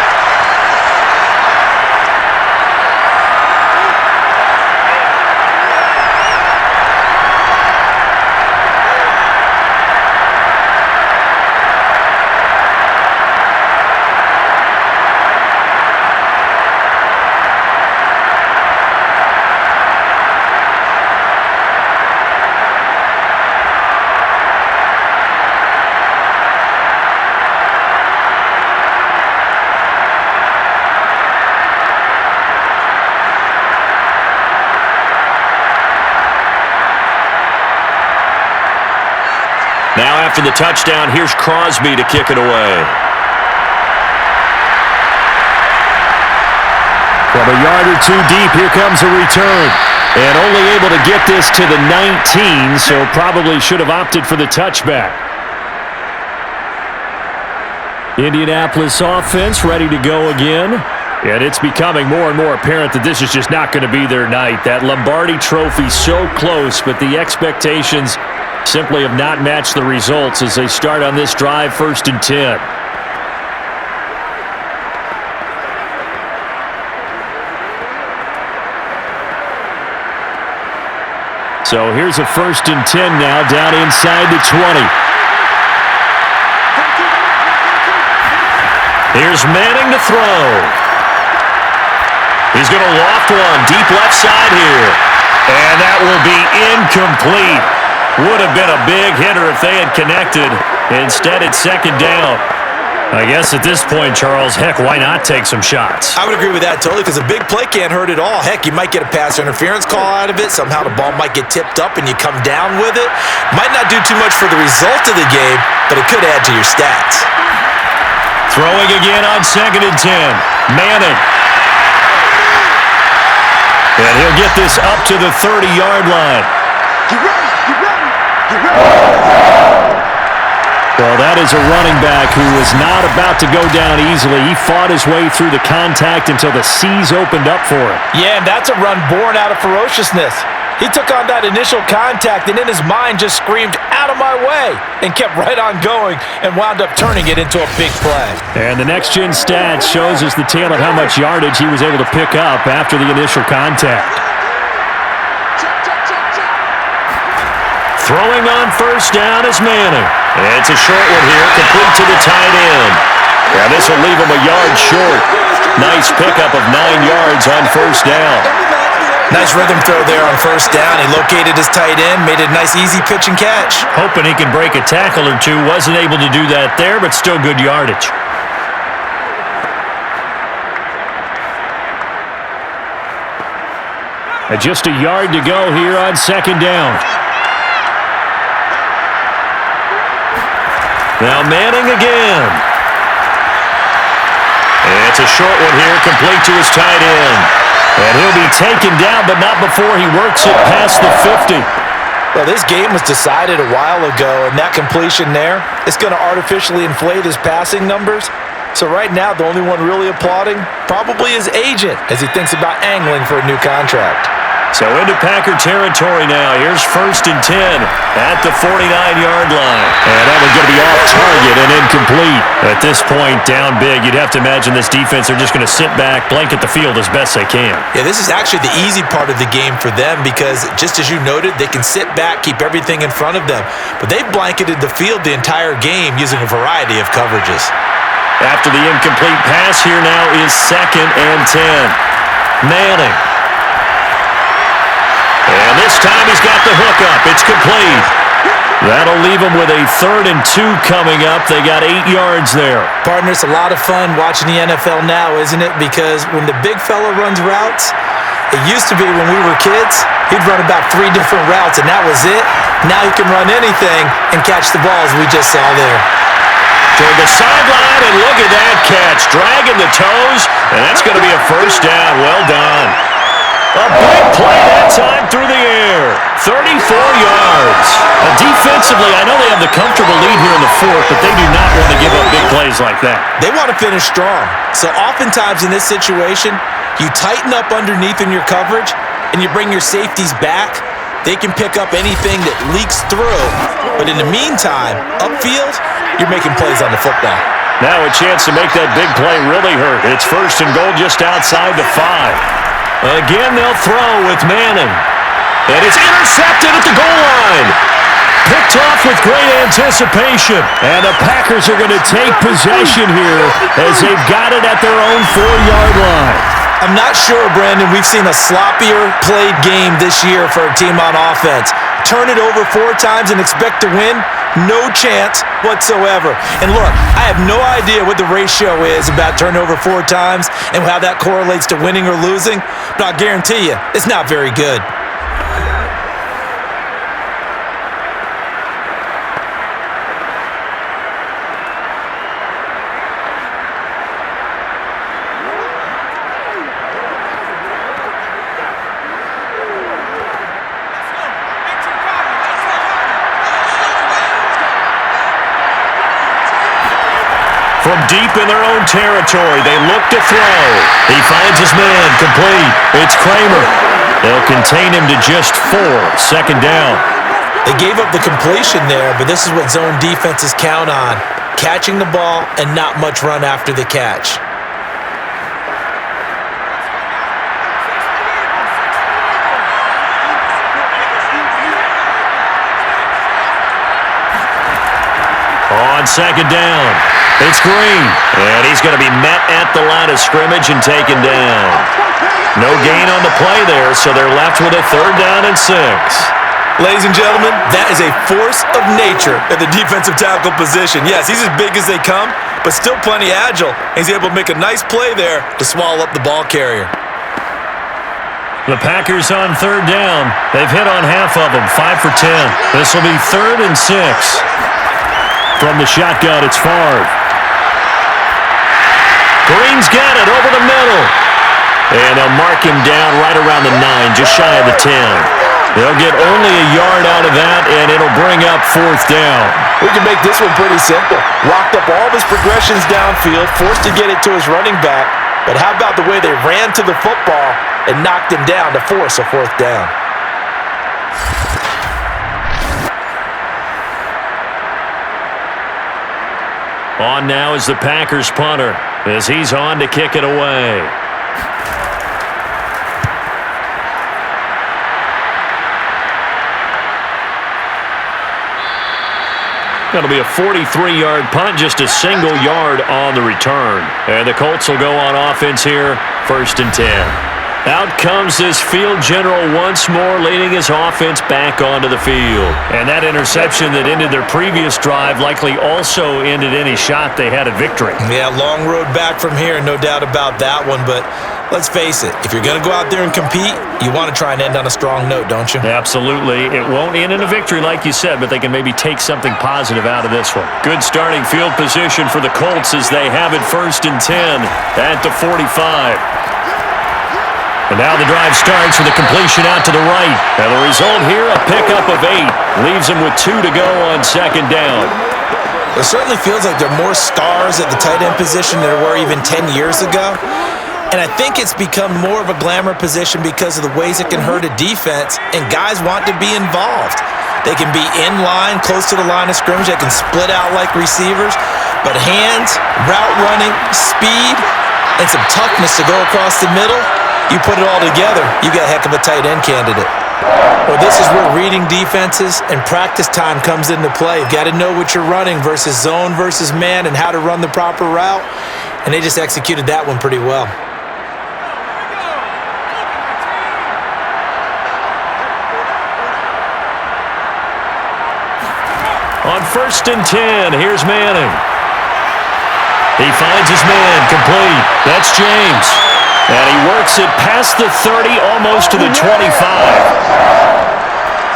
Now after the touchdown, here's Crosby to kick it away. From a yard or 2 deep, here comes a return. And only able to get this to the 19, so probably should have opted for the touchback. Indianapolis offense ready to go again. And it's becoming more and more apparent that this is just not going to be their night. That Lombardi trophy so close, but the expectations simply have not matched the results as they start on this drive, 1st and 10. So here's a 1st and 10 now, down inside the 20. Here's Manning to throw. He's going to loft one, deep left side here. And that will be incomplete. Would have been a big hitter if they had connected. Instead, it's 2nd down. I guess at this point, Charles, heck, why not take some shots? I would agree with that totally because a big play can't hurt at all. Heck, you might get a pass interference call out of it. Somehow the ball might get tipped up and you come down with it. Might not do too much for the result of the game, but it could add to your stats. Throwing again on 2nd and 10. Manning. And he'll get this up to the 30-yard line. Get ready, get ready, get ready. Well, that is a running back who was not about to go down easily. He fought his way through the contact until the seas opened up for him. Yeah, and that's a run born out of ferociousness. He took on that initial contact and in his mind just screamed, "Out of my way," and kept right on going and wound up turning it into a big play. And the next-gen stats shows us the tale of how much yardage he was able to pick up after the initial contact. Throwing on 1st down is Manning. It's a short one here, complete to the tight end. And this will leave him a yard short. Nice pickup of 9 yards on 1st down. Nice rhythm throw there on 1st down. He located his tight end, made it a nice easy pitch and catch. Hoping he can break a tackle or 2. Wasn't able to do that there, but still good yardage. And just a yard to go here on 2nd down. Now Manning again. It's a short one here, complete to his tight end. And he'll be taken down, but not before he works it past the 50. Well, this game was decided a while ago, and that completion there is going to artificially inflate his passing numbers. So right now, the only one really applauding probably his agent as he thinks about angling for a new contract. So into Packer territory now. Here's 1st and 10 at the 49-yard line. And that one's going to be off target and incomplete. At this point, down big, you'd have to imagine this defense, they're just going to sit back, blanket the field as best they can. Yeah, this is actually the easy part of the game for them because, just as you noted, they can sit back, keep everything in front of them. But they've blanketed the field the entire game using a variety of coverages. After the incomplete pass, here now is 2nd and 10. Manning. And this time he's got the hook up. It's complete. That'll leave him with a 3rd and 2 coming up. They got 8 yards there. Partner, it's a lot of fun watching the NFL now, isn't it? Because when the big fella runs routes, it used to be when we were kids, he'd run about 3 different routes, and that was it. Now he can run anything and catch the balls we just saw there. Toward the sideline, and look at that catch. Dragging the toes, and that's going to be a 1st down. Well done. A big play that time through the air. 34 yards. Defensively, I know they have the comfortable lead here in the 4th, but they do not want to give up big plays like that. They want to finish strong. So oftentimes in this situation, you tighten up underneath in your coverage, and you bring your safeties back. They can pick up anything that leaks through. But in the meantime, upfield, you're making plays on the football. Now a chance to make that big play really hurt. It's 1st and goal just outside the 5. Again, they'll throw with Manning. And it's intercepted at the goal line. Picked off with great anticipation. And the Packers are going to take possession here as they've got it at their own 4-yard line. I'm not sure, Brandon, we've seen a sloppier played game this year for a team on offense. Turn it over 4 times and expect to win? No chance whatsoever. And look, I have no idea what the ratio is about turnover 4 times and how that correlates to winning or losing, but I'll guarantee you, it's not very good. From deep in their own territory, they look to throw. He finds his man, complete. It's Kramer. They'll contain him to just 4, 2nd down. They gave up the completion there, but this is what zone defenses count on. Catching the ball and not much run after the catch. On 2nd down, it's Green. And he's going to be met at the line of scrimmage and taken down. No gain on the play there, so they're left with a 3rd down and 6. Ladies and gentlemen, that is a force of nature at the defensive tackle position. Yes, he's as big as they come, but still plenty agile. He's able to make a nice play there to swallow up the ball carrier. The Packers on 3rd down. They've hit on half of them, 5 for 10. This will be 3rd and 6. From the shotgun, it's Favre. Green's got it over the middle. And they'll mark him down right around the 9, just shy of the 10. They'll get only a yard out of that, and it'll bring up 4th down. We can make this one pretty simple. Locked up all of his progressions downfield, forced to get it to his running back. But how about the way they ran to the football and knocked him down to force a 4th down? On now is the Packers punter as he's on to kick it away. That'll be a 43-yard punt, just a single yard on the return. And the Colts will go on offense here, 1st and 10. Out comes this field general once more, leading his offense back onto the field. And that interception that ended their previous drive likely also ended any shot they had at victory. Yeah, long road back from here, no doubt about that one. But let's face it, if you're going to go out there and compete, you want to try and end on a strong note, don't you? Absolutely. It won't end in a victory like you said, but they can maybe take something positive out of this one. Good starting field position for the Colts as they have it 1st and 10 at the 45. And now the drive starts with a completion out to the right. And the result here, a pickup of 8. Leaves them with 2 to go on 2nd down. It certainly feels like there are more stars at the tight end position than there were even 10 years ago. And I think it's become more of a glamour position because of the ways it can hurt a defense, and guys want to be involved. They can be in line, close to the line of scrimmage. They can split out like receivers. But hands, route running, speed, and some toughness to go across the middle, you put it all together, you got a heck of a tight end candidate. Well, this is where reading defenses and practice time comes into play. You've got to know what you're running versus zone versus man and how to run the proper route. And they just executed that one pretty well. On 1st and 10, here's Manning. He finds his man, complete. That's James. And he works it past the 30, almost to the 25.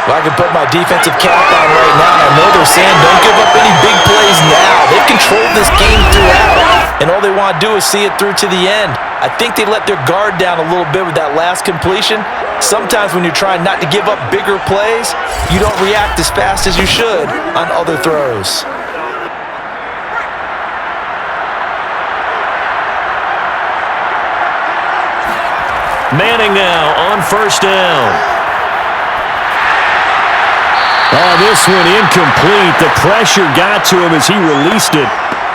Well, I can put my defensive cap on right now. I know they're saying don't give up any big plays now. They've controlled this game throughout, and all they want to do is see it through to the end. I think they let their guard down a little bit with that last completion. Sometimes when you're trying not to give up bigger plays, you don't react as fast as you should on other throws. Manning now on 1st down. Oh, this one incomplete. The pressure got to him as he released it,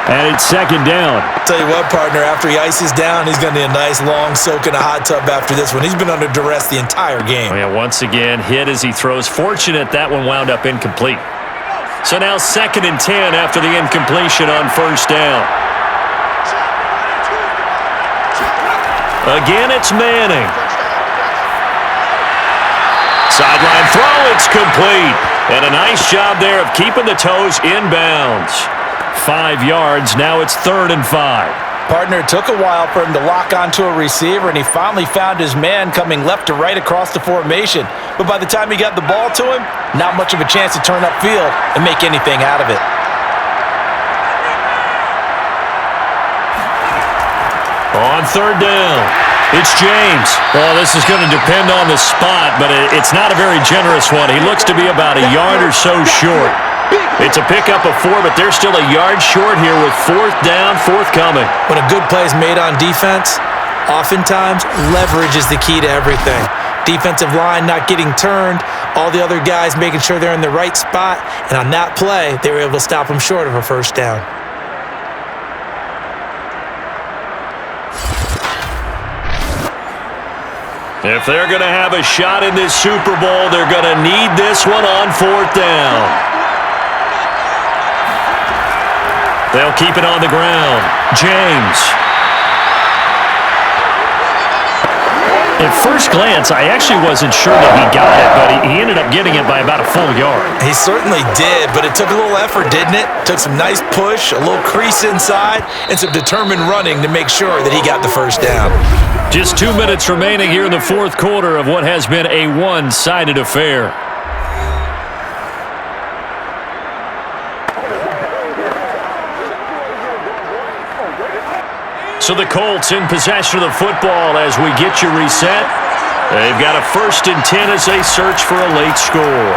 and it's 2nd down. Tell you what, partner, after he ices down, he's going to need a nice long soak in a hot tub after this one. He's been under duress the entire game. Oh, yeah, once again, hit as he throws. Fortunate that one wound up incomplete. So now 2nd and 10 after the incompletion on 1st down. Again, it's Manning. Sideline throw, it's complete. And a nice job there of keeping the toes inbounds. 5 yards, now it's 3rd and 5. Partner, it took a while for him to lock onto a receiver, and he finally found his man coming left to right across the formation. But by the time he got the ball to him, not much of a chance to turn upfield and make anything out of it. On 3rd down, it's James. Well, this is going to depend on the spot, but it's not a very generous one. He looks to be about a yard or so short. It's a pickup of 4, but they're still a yard short here with 4th down, forthcoming. When a good play is made on defense, oftentimes leverage is the key to everything. Defensive line not getting turned, all the other guys making sure they're in the right spot, and on that play, they were able to stop them short of a 1st down. If they're going to have a shot in this Super Bowl, they're going to need this one on 4th down. They'll keep it on the ground. James. At first glance, I actually wasn't sure that he got it, but he ended up getting it by about a full yard. He certainly did, but it took a little effort, didn't it? Took some nice push, a little crease inside, and some determined running to make sure that he got the 1st down. Just 2 minutes remaining here in the 4th quarter of what has been a one-sided affair. So the Colts in possession of the football as we get you reset. They've got a 1st and 10 as they search for a late score.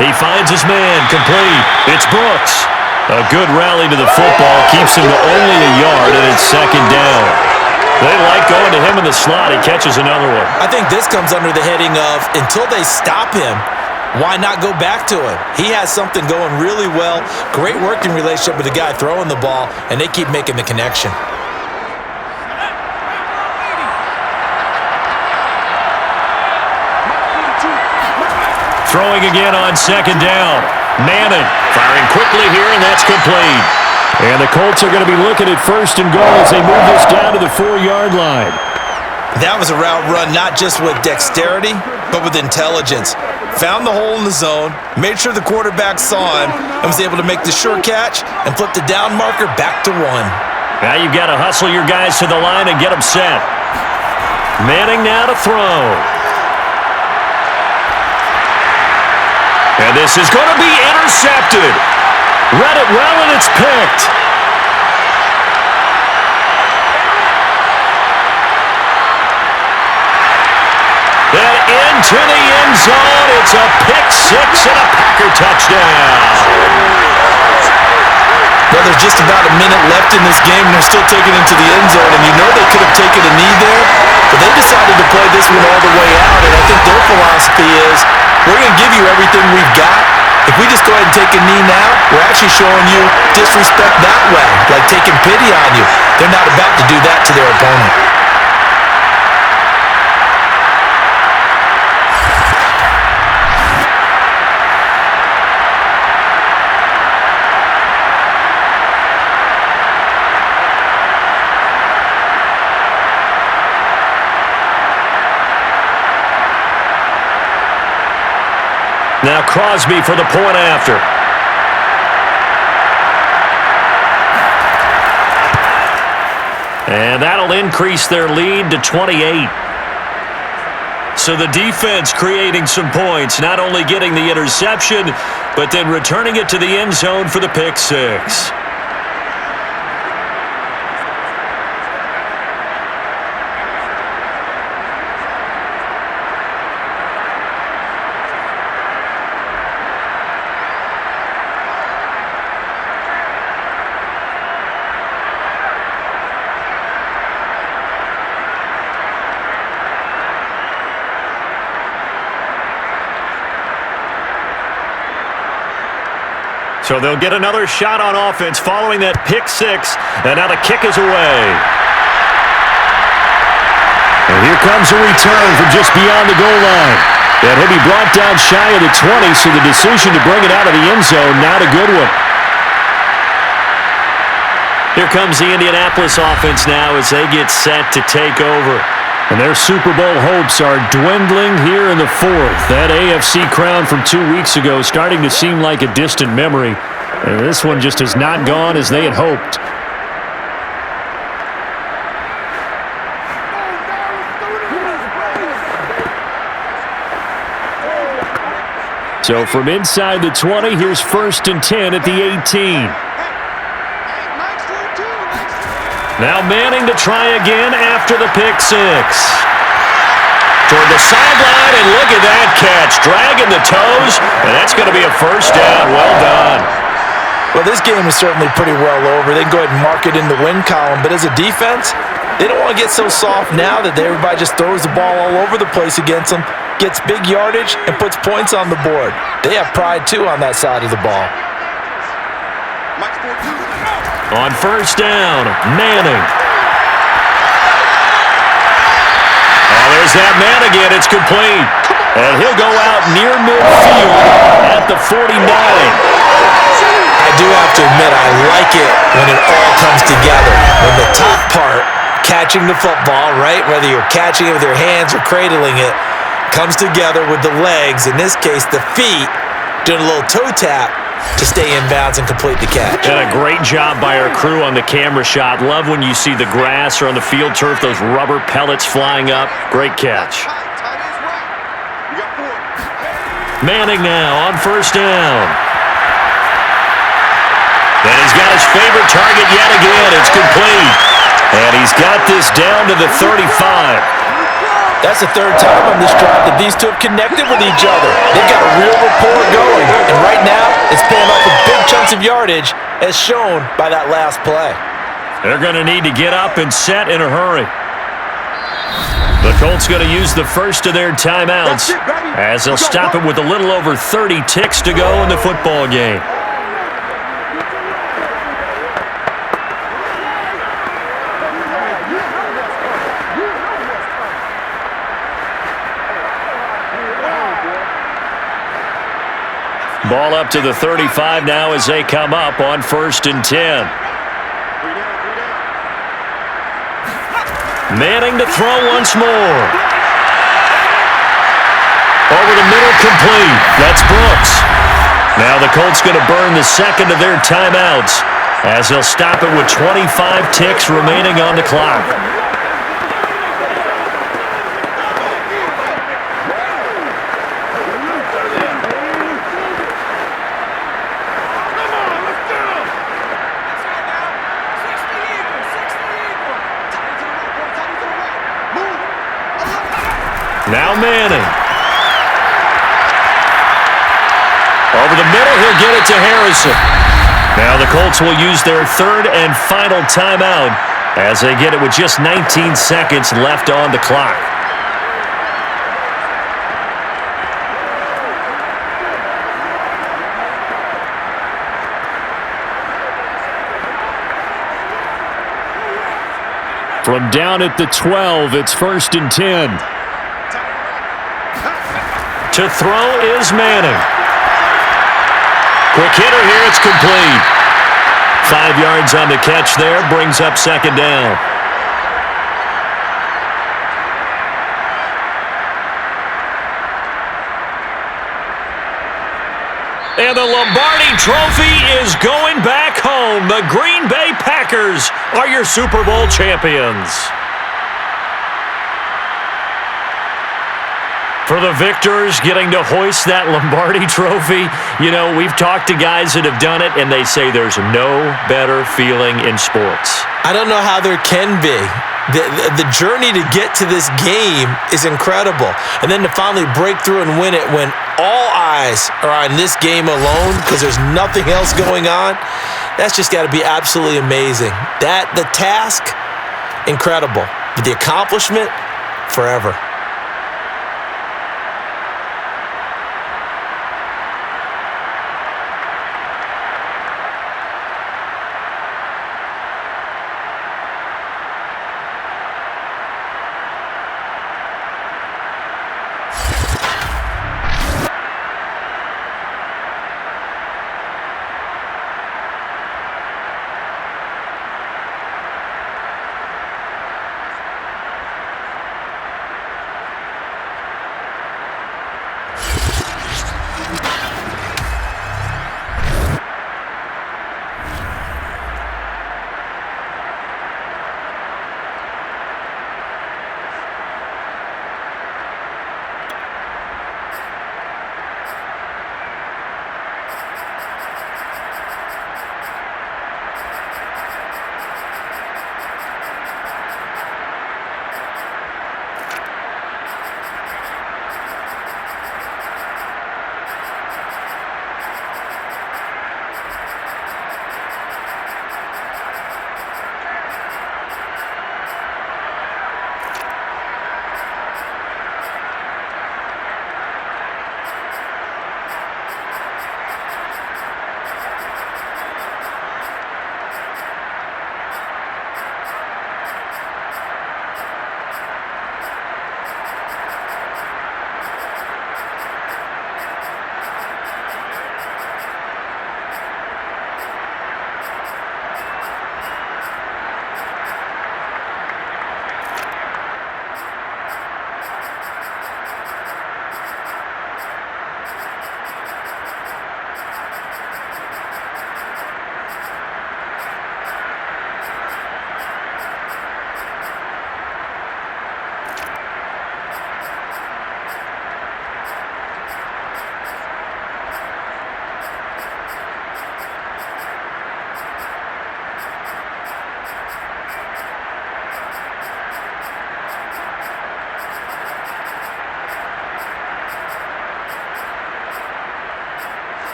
He finds his man, complete. It's Brooks. A good rally to the football keeps him to only a yard, and it's 2nd down. They like going to him in the slot. He catches another one. I think this comes under the heading of until they stop him, why not go back to him? He has something going really well. Great working relationship with the guy throwing the ball, and they keep making the connection. Throwing again on 2nd down. Manning firing quickly here, and that's complete. And the Colts are going to be looking at 1st and goal as they move this down to the 4-yard line. That was a route run not just with dexterity, but with intelligence. Found the hole in the zone, made sure the quarterback saw him, and was able to make the sure catch and flip the down marker back to 1. Now you've got to hustle your guys to the line and get them set. Manning now to throw. And this is going to be intercepted. Read it well, and it's picked. And into the end zone. It's a pick 6 and a Packer touchdown. Well, there's just about a minute left in this game, and they're still taking it to the end zone, and you know they could have taken a knee there, but they decided to play this one all the way out, and I think their philosophy is, we're going to give you everything we've got. If we just go ahead and take a knee now, we're actually showing you disrespect that way, like taking pity on you. They're not about to do that to their opponent. Now Crosby for the point after. And that'll increase their lead to 28. So the defense creating some points, not only getting the interception, but then returning it to the end zone for the pick six. So they'll get another shot on offense following that pick six, and now the kick is away. And here comes a return from just beyond the goal line. And he'll be brought down shy of the 20, so the decision to bring it out of the end zone, not a good one. Here comes the Indianapolis offense now as they get set to take over. And their Super Bowl hopes are dwindling here in the fourth. That AFC crown from 2 weeks ago starting to seem like a distant memory. And this one just has not gone as they had hoped. So from inside the 20, here's 1st and 10 at the 18. Now Manning to try again after the pick six. Toward the sideline, and look at that catch. Dragging the toes, and that's going to be a first down. Well done. Well, this game is certainly pretty well over. They can go ahead and mark it in the win column, but as a defense, they don't want to get so soft now that everybody just throws the ball all over the place against them, gets big yardage, and puts points on the board. They have pride, too, on that side of the ball. On first down, Manning. Oh, there's that man again. It's complete. And he'll go out near midfield at the 49. I do have to admit, I like it when it all comes together. When the top part, catching the football, right, whether you're catching it with your hands or cradling it, comes together with the legs, in this case the feet, doing a little toe tap to stay in bounds and complete the catch. And a great job by our crew on the camera shot. Love when you see the grass or on the field turf, those rubber pellets flying up. Great catch. Manning now on first down. And he's got his favorite target yet again. It's complete. And he's got this down to the 35. That's the third time on this drive that these two have connected with each other. They've got a real rapport going. And right now, it's paying off with big chunks of yardage, as shown by that last play. They're going to need to get up and set in a hurry. The Colts going to use the first of their timeouts as they'll stop it with a little over 30 ticks to go in the football game. Ball up to the 35 now as they come up on 1st and 10. Manning to throw once more. Over the middle, complete. That's Brooks. Now the Colts going to burn the second of their timeouts as they'll stop it with 25 ticks remaining on the clock. Now Manning. Over the middle, he'll get it to Harrison. Now the Colts will use their third and final timeout as they get it with just 19 seconds left on the clock. From down at the 12, it's 1st and 10. To throw is Manning. Quick hitter here, it's complete. 5 yards on the catch there, brings up 2nd down. And the Lombardi Trophy is going back home. The Green Bay Packers are your Super Bowl champions. For the victors, getting to hoist that Lombardi Trophy, you know, we've talked to guys that have done it, and they say there's no better feeling in sports. I don't know how there can be. The journey to get to this game is incredible. And then to finally break through and win it when all eyes are on this game alone because there's nothing else going on, that's just got to be absolutely amazing. The task, incredible. But the accomplishment, forever.